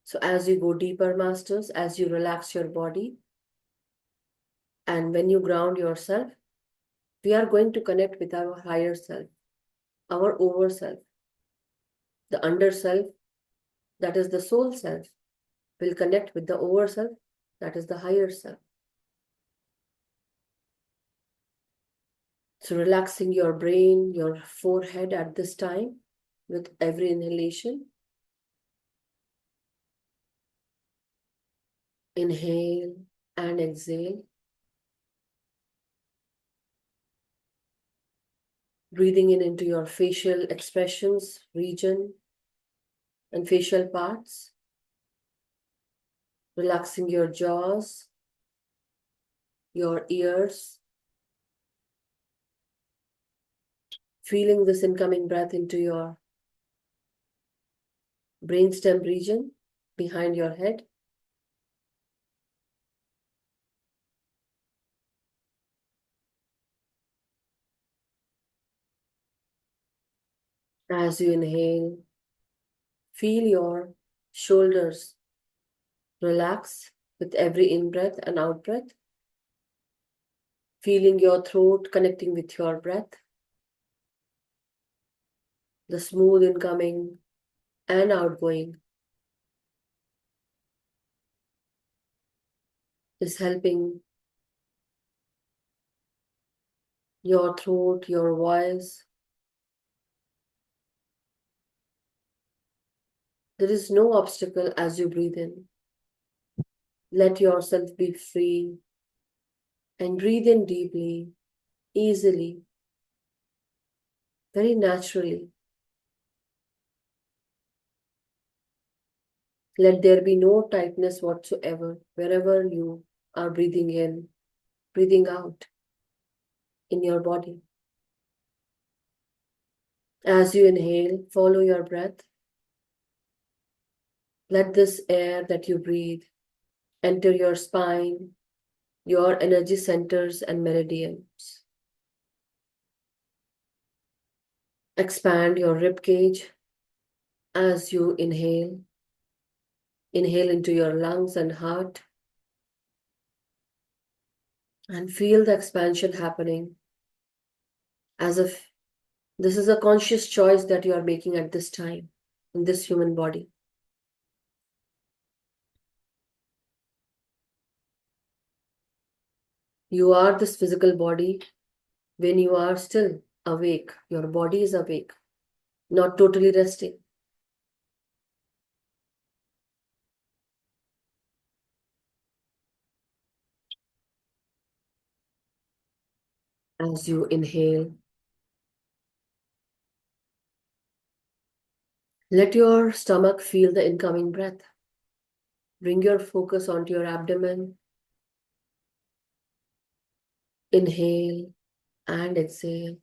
So as you go deeper, masters, as you relax your body, and when you ground yourself, we are going to connect with our higher self, our over self. The under self, that is the soul self, will connect with the over self, that is the higher self. So relaxing your brain, your forehead at this time with every inhalation. Inhale and exhale. Breathing in into your facial expressions, region, and facial parts. Relaxing your jaws, your ears. Feeling this incoming breath into your brainstem region behind your head. As you inhale, feel your shoulders relax with every in-breath and out-breath. Feeling your throat connecting with your breath. The smooth incoming and outgoing is helping your throat, your voice. There is no obstacle as you breathe in. Let yourself be free and breathe in deeply, easily, very naturally. Let there be no tightness whatsoever wherever you are breathing in, breathing out in your body. As you inhale, follow your breath. Let this air that you breathe enter your spine, your energy centers and meridians. Expand your rib cage as you inhale. Inhale into your lungs and heart and feel the expansion happening as if this is a conscious choice that you are making at this time in this human body. You are this physical body when you are still awake. Your body is awake, not totally resting. As you inhale, let your stomach feel the incoming breath. Bring your focus onto your abdomen. Inhale and exhale.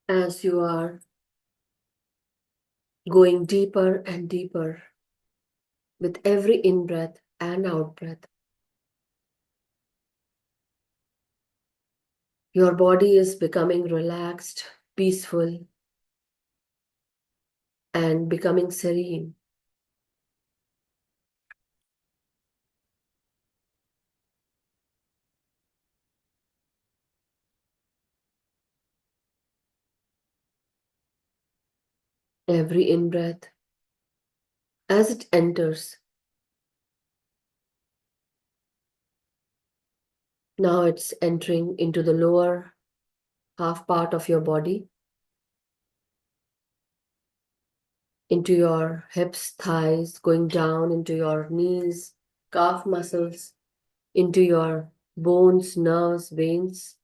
As you are going deeper and deeper with every in-breath and out-breath, your body is becoming relaxed, peaceful, and becoming serene. Every in-breath, as it enters, now it's entering into the lower half part of your body, into your hips, thighs, going down into your knees, calf muscles, into your bones, nerves, veins.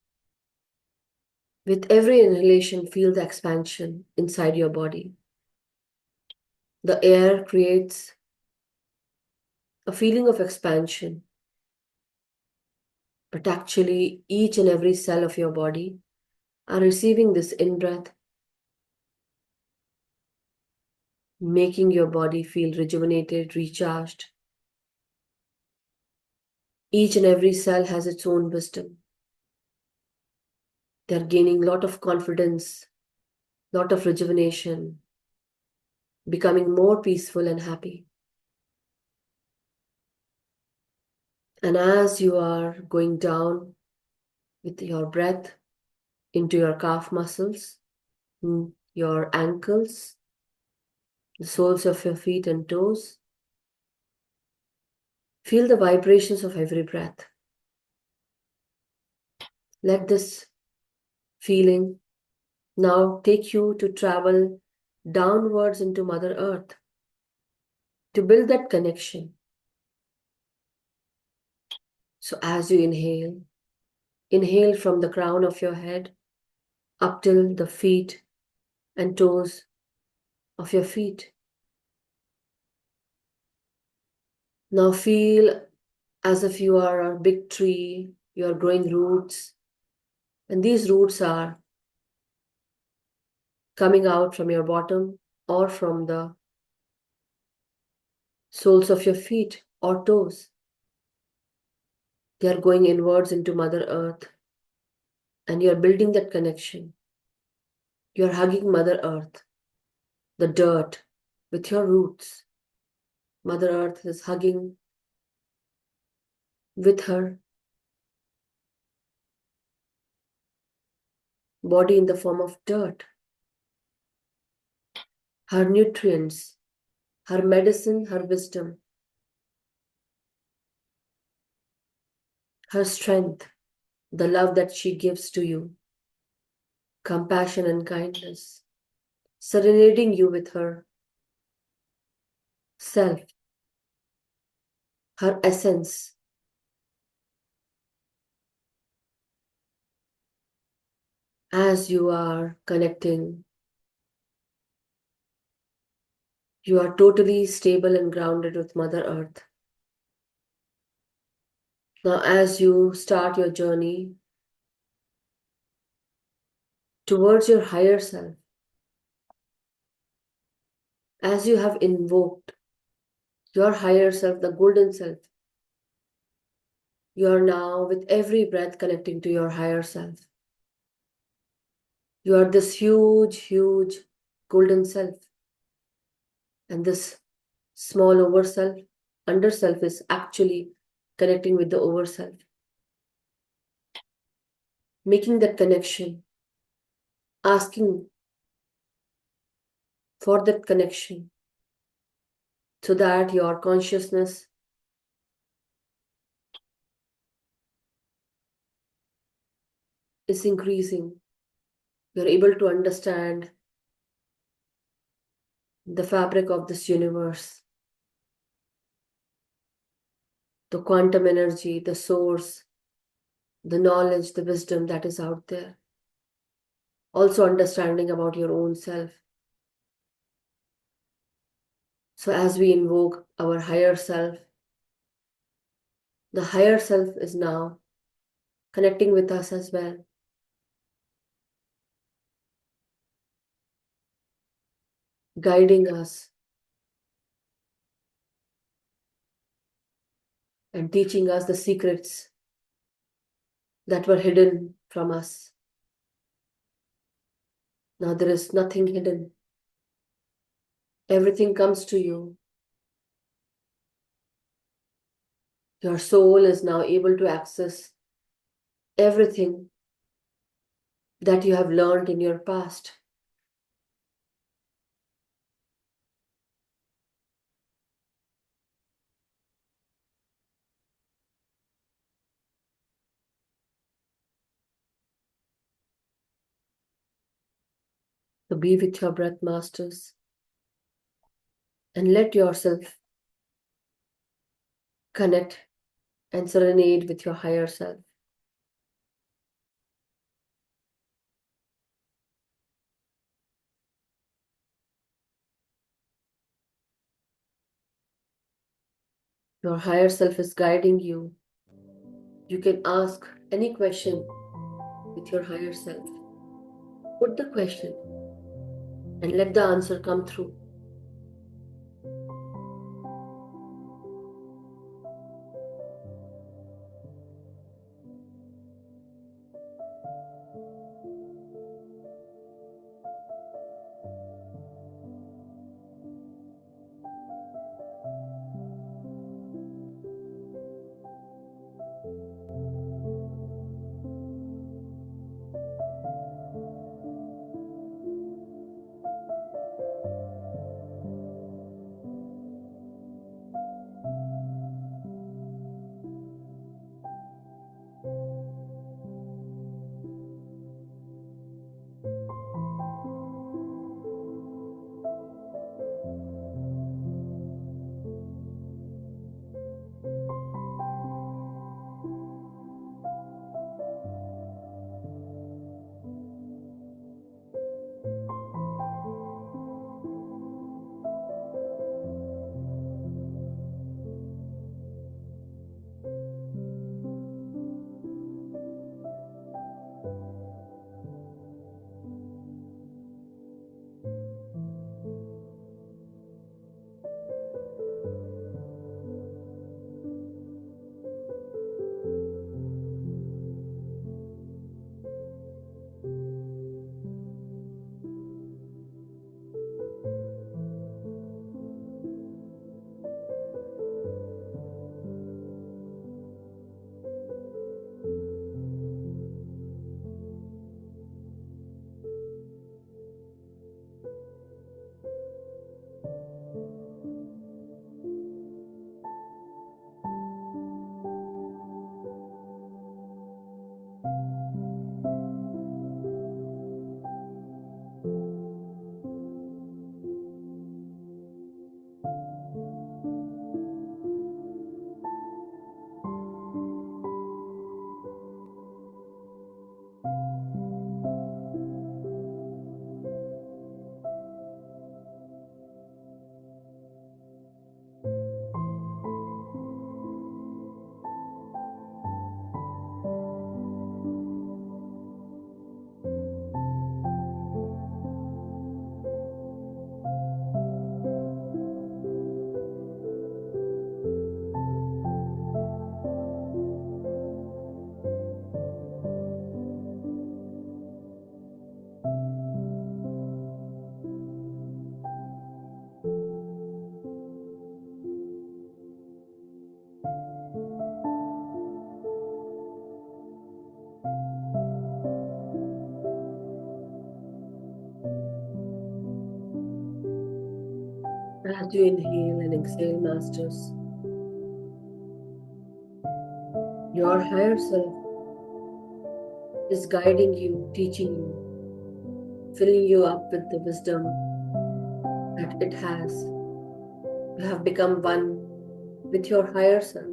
With every inhalation, feel the expansion inside your body. The air creates a feeling of expansion, but actually each and every cell of your body are receiving this in-breath, making your body feel rejuvenated, recharged. Each and every cell has its own wisdom. They're gaining a lot of confidence, lot of rejuvenation, becoming more peaceful and happy. And as you are going down with your breath into your calf muscles, your ankles, the soles of your feet and toes, feel the vibrations of every breath. Let this feeling now take you to travel downwards into Mother Earth to build that connection. So as you inhale from the crown of your head up till the feet and toes of your feet. Now feel as if you are a big tree, you are growing roots, and these roots are coming out from your bottom or from the soles of your feet or toes. They are going inwards into Mother Earth, and you are building that connection. You are hugging Mother Earth, the dirt, with your roots. Mother Earth is hugging with her body in the form of dirt, her nutrients, her medicine, her wisdom, her strength, the love that she gives to you, compassion and kindness, serenading you with her self, her essence. As you are connecting, you are totally stable and grounded with Mother Earth. Now, as you start your journey towards your higher self, as you have invoked your higher self, the golden self, you are now with every breath connecting to your higher self. You are this huge, huge golden self. And this small over self, under self is actually connecting with the over self. Making that connection, asking for that connection so that your consciousness is increasing. You're able to understand the fabric of this universe, the quantum energy, the source, the knowledge, the wisdom that is out there. Also understanding about your own self. So as we invoke our higher self, the higher self is now connecting with us as well. Guiding us and teaching us the secrets that were hidden from us. Now there is nothing hidden. Everything comes to you. Your soul is now able to access everything that you have learned in your past. So be with your breath, masters, and let yourself connect and serenade with your higher self. Your higher self is guiding you. You can ask any question with your higher self. Put the question and let the answer come through. As you inhale and exhale, Masters, your higher self is guiding you, teaching you, filling you up with the wisdom that it has. You have become one with your higher self.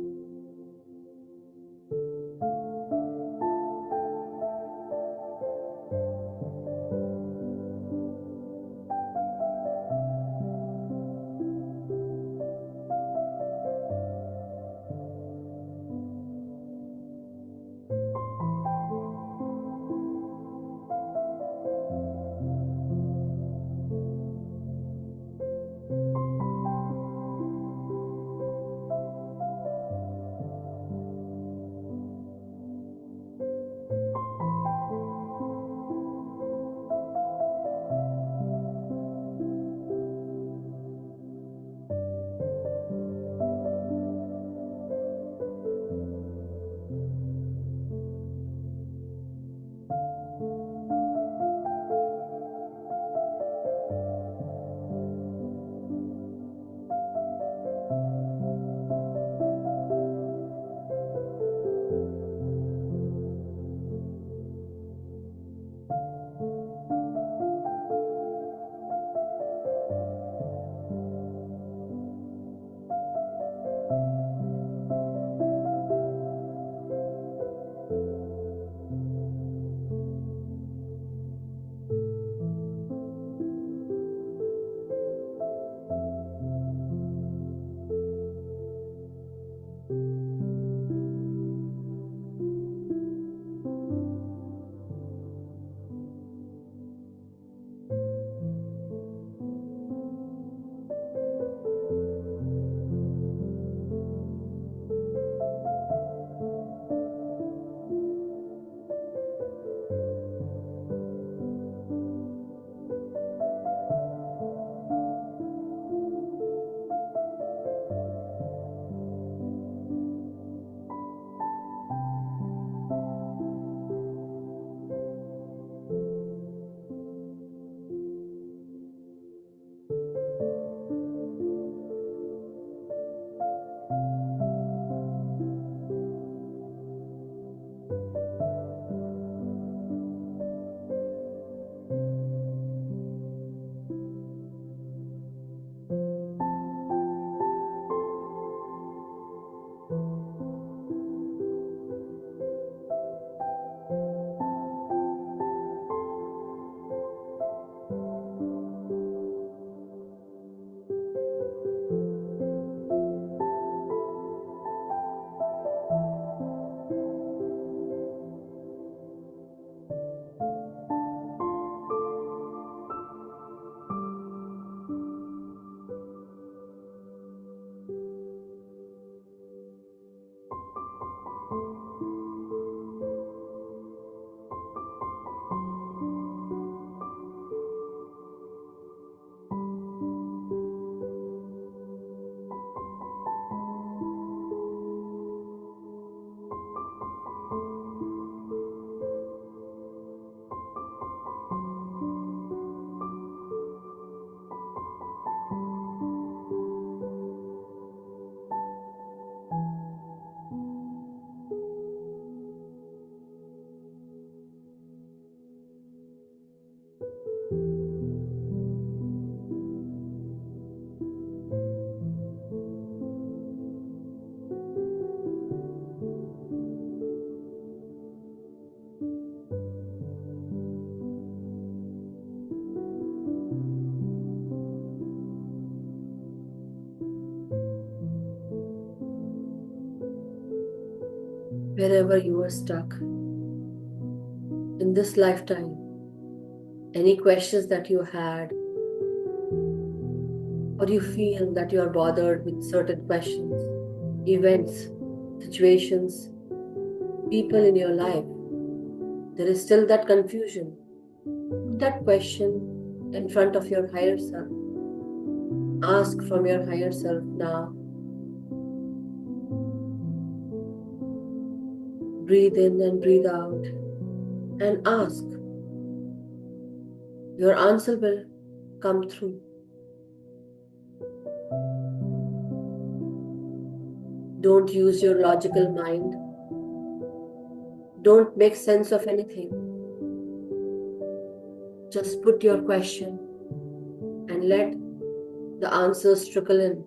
wherever you are stuck in this lifetime, any questions that you had, or you feel that you are bothered with certain questions, events, situations, people in your life, there is still that confusion. Put that question in front of your higher self. Ask from your higher self now. Breathe in and breathe out and ask. Your answer will come through. Don't use your logical mind. Don't make sense of anything. Just put your question and let the answers trickle in.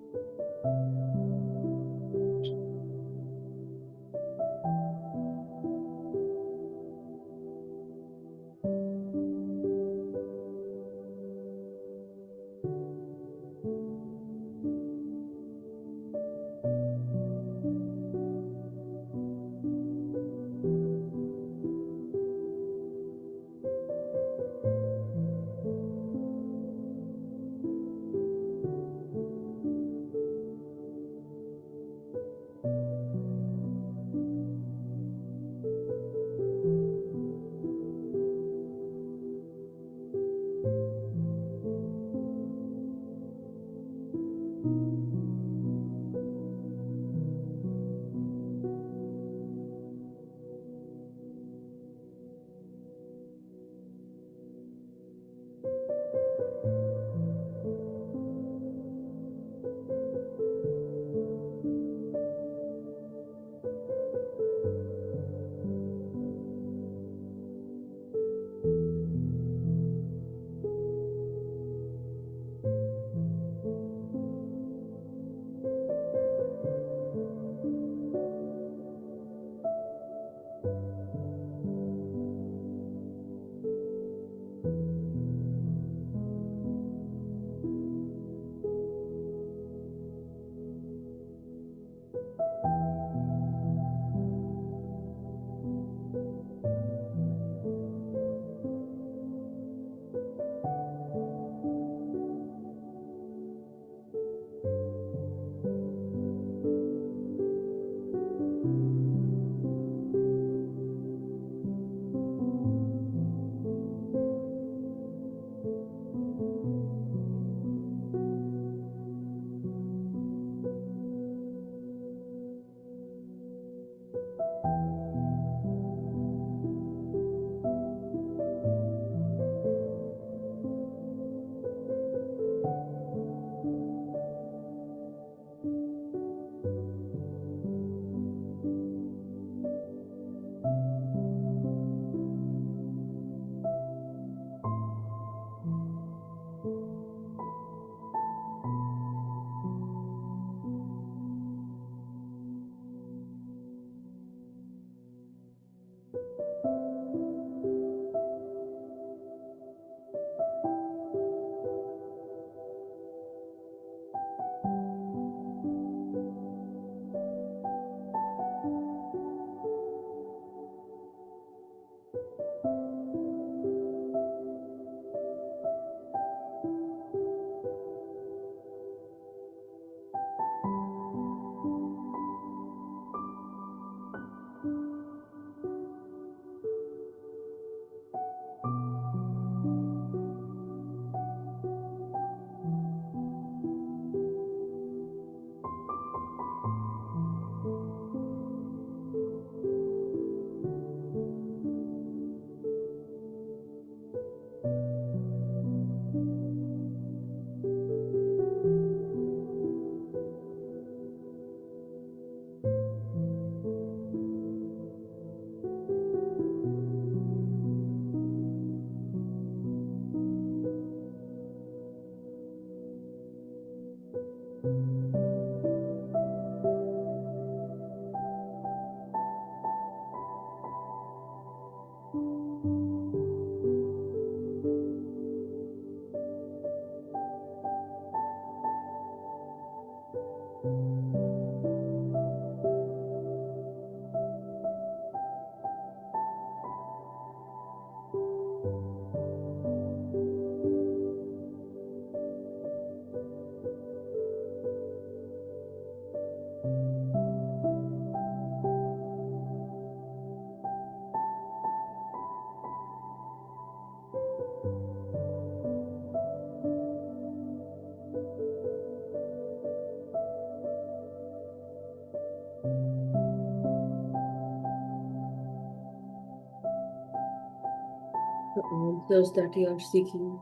answers that you are seeking,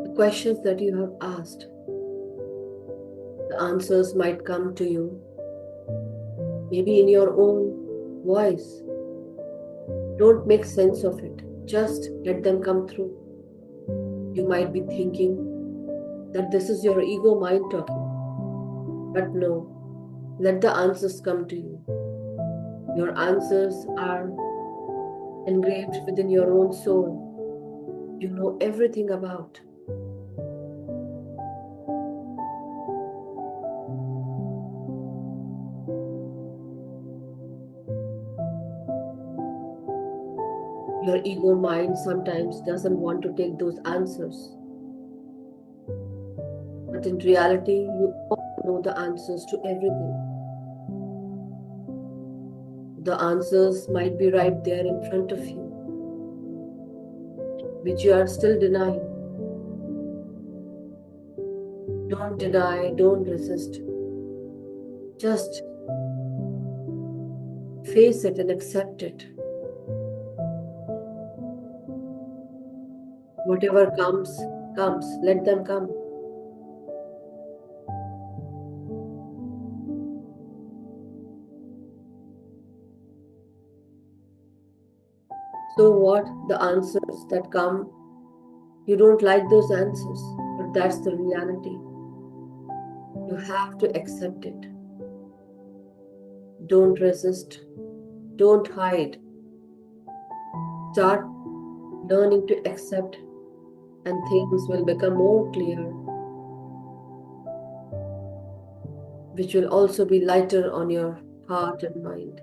the questions that you have asked, the answers might come to you, maybe in your own voice. Don't make sense of it. Just let them come through. You might be thinking that this is your ego mind talking. But no, let the answers come to you. Your answers are engraved within your own soul. You know everything about. Your ego mind sometimes doesn't want to take those answers. But in reality, you all know the answers to everything. The answers might be right there in front of you, which you are still denying. Don't deny, don't resist. Just face it and accept it. Whatever comes, comes. Let them come. So what? The answers that come, you don't like those answers, but that's the reality. You have to accept it. Don't resist. Don't hide. Start learning to accept, and things will become more clear, which will also be lighter on your heart and mind.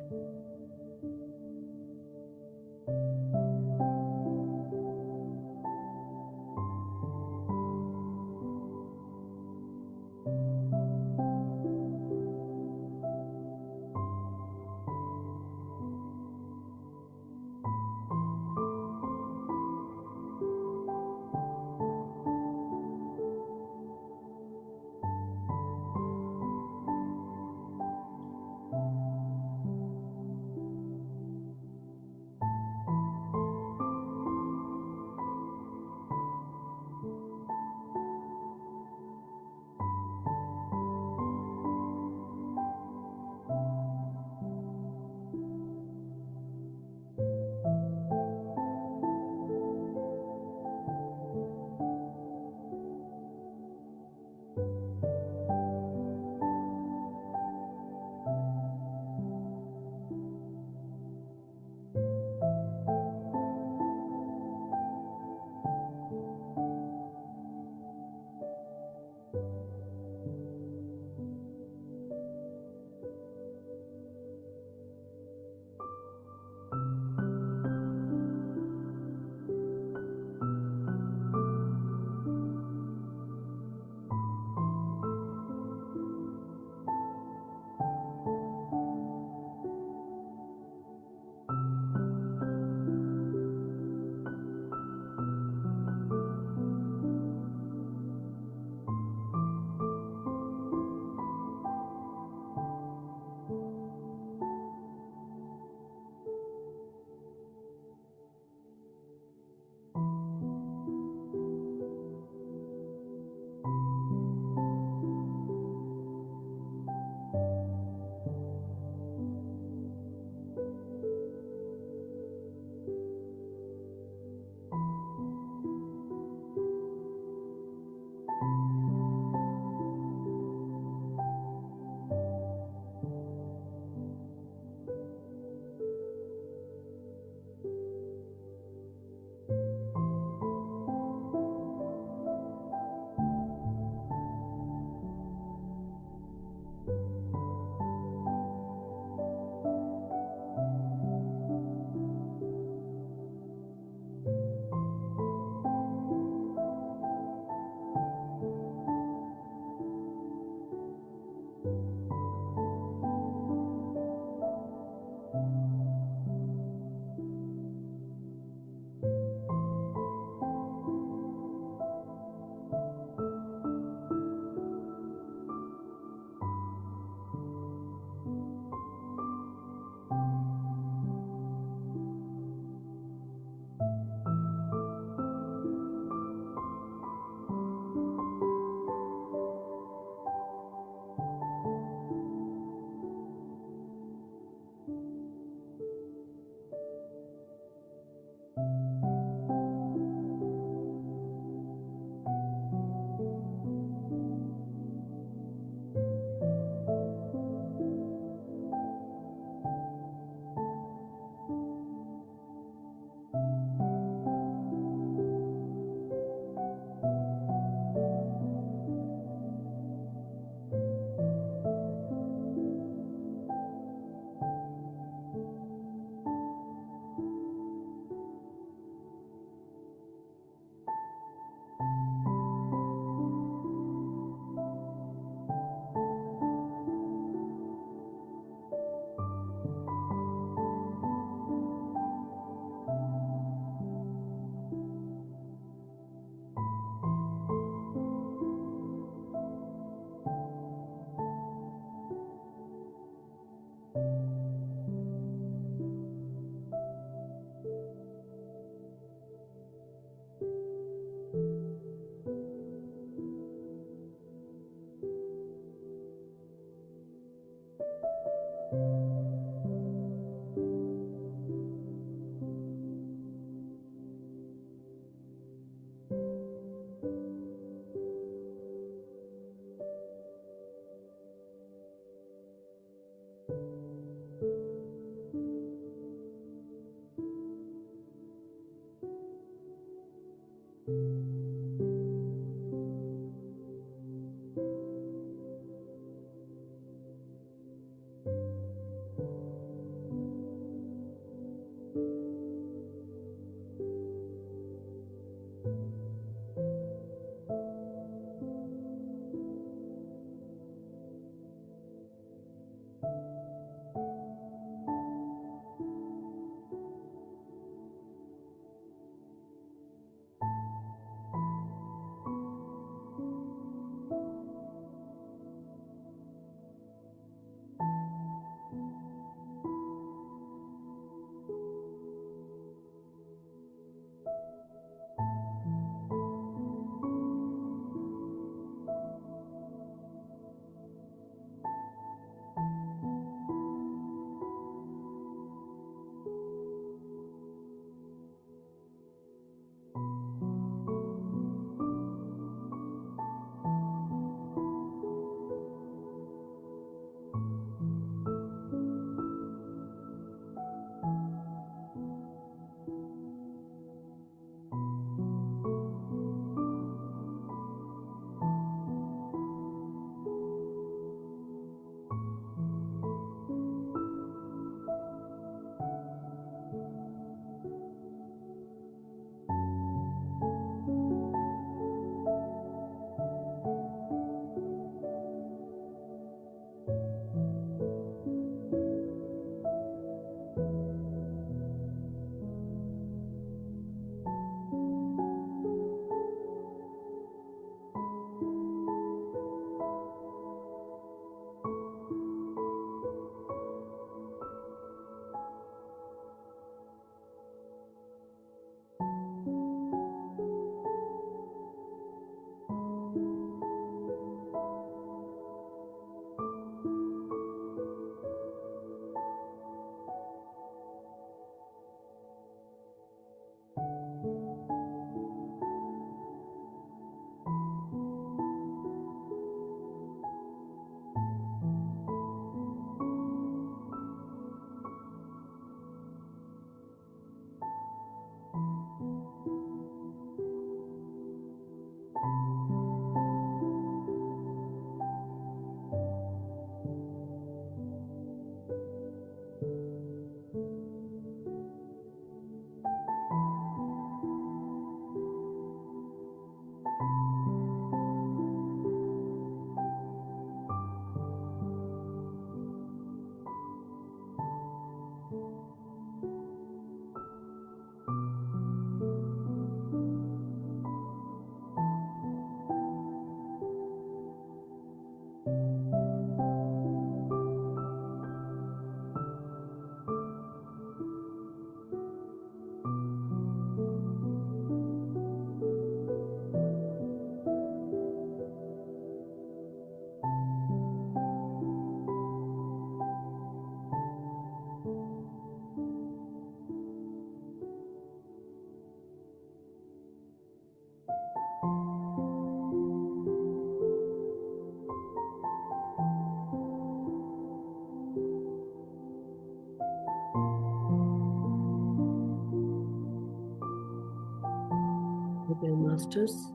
masters.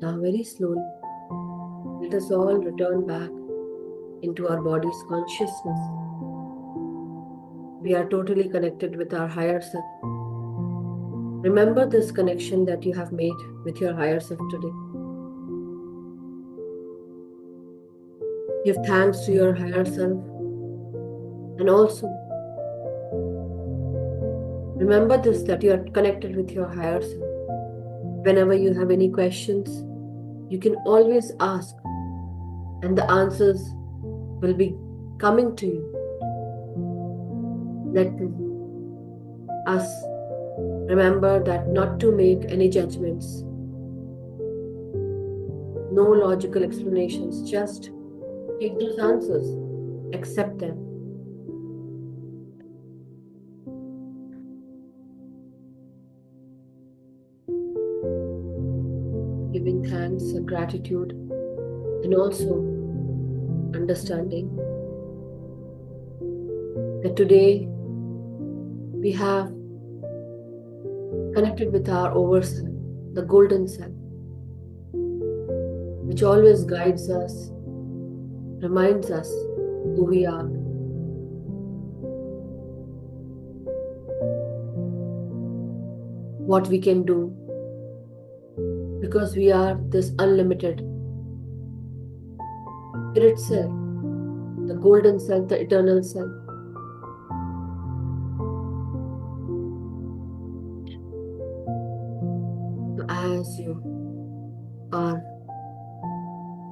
Now, very slowly, let us all return back into our body's consciousness. We are totally connected with our higher self. Remember this connection that you have made with your higher self today. Give thanks to your higher self, and also remember this, that you are connected with your higher self. Whenever you have any questions, you can always ask, and the answers will be coming to you. Let us remember that not to make any judgments, no logical explanations, just take those answers, accept them. Giving thanks and gratitude, and also understanding that today we have connected with our overself, the golden self, which always guides us, reminds us who we are. What we can do, because we are this unlimited spirit self, the golden self, the eternal self. So as you are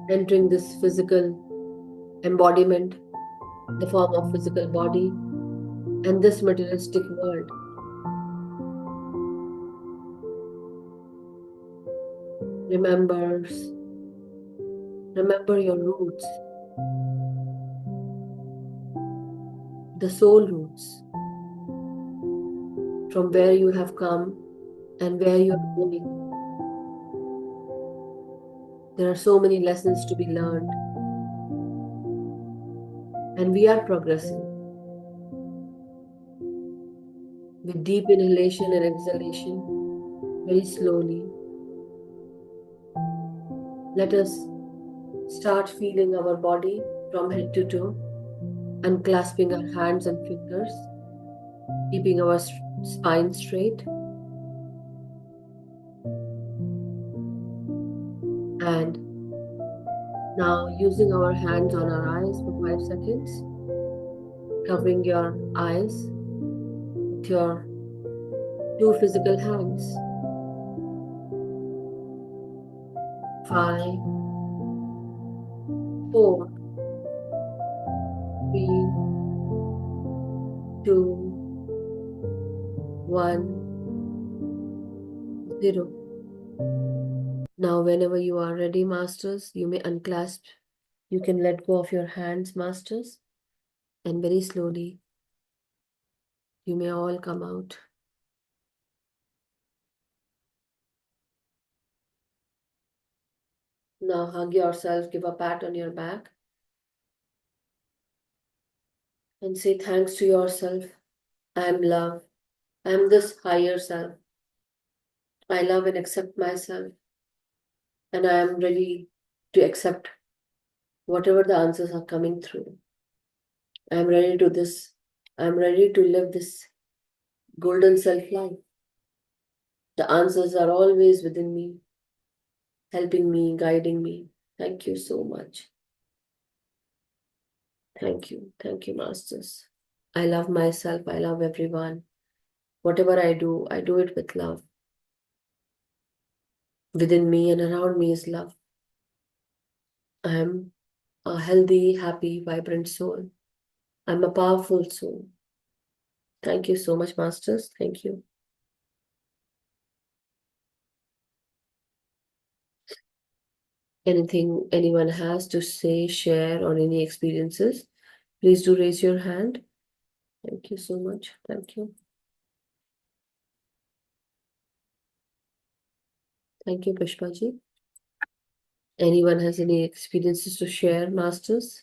entering this physical embodiment, the form of physical body, and this materialistic world, remember your roots, the soul roots, from where you have come and where you are going. There are so many lessons to be learned, and we are progressing with deep inhalation and exhalation, very slowly. Let us start feeling our body from head to toe, unclasping our hands and fingers, keeping our spine straight, and now using our hands on our eyes for 5 seconds, covering your eyes with your 2 physical hands. 5, 4, 3, 2, 1, 0. Now, whenever you are ready, masters, you may unclasp. You can let go of your hands, masters, and very slowly, you may all come out. Now, hug yourself, give a pat on your back, and say thanks to yourself. I am love. I am this higher self. I love and accept myself, and I am ready to accept whatever the answers are coming through. I am ready to this. I am ready to live this golden self life. The answers are always within me, helping me, guiding me. Thank you so much. Thank you. Thank you, masters. I love myself. I love everyone. Whatever I do it with love. Within me and around me is love. I am a healthy, happy, vibrant soul. I'm a powerful soul. Thank you so much, masters. Thank you. Anything anyone has to say, share, or any experiences, please do raise your hand. Thank you so much. Thank you. Thank you, Pushpaji. Anyone has any experiences to share, masters?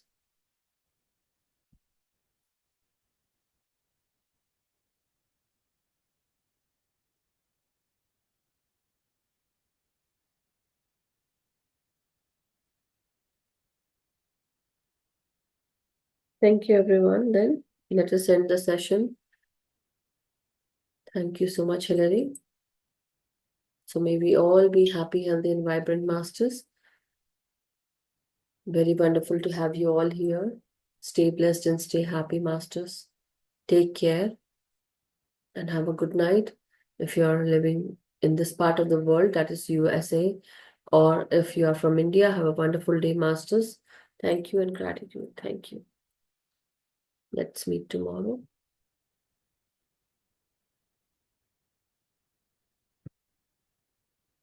Thank you, everyone. Then let us end the session. Thank you so much, Hilary. So may we all be happy, healthy, and vibrant masters. Very wonderful to have you all here. Stay blessed and stay happy, masters. Take care and have a good night. If you are living in this part of the world, that is USA, or if you are from India, have a wonderful day, masters. Thank you and gratitude. Thank you. Let's meet tomorrow.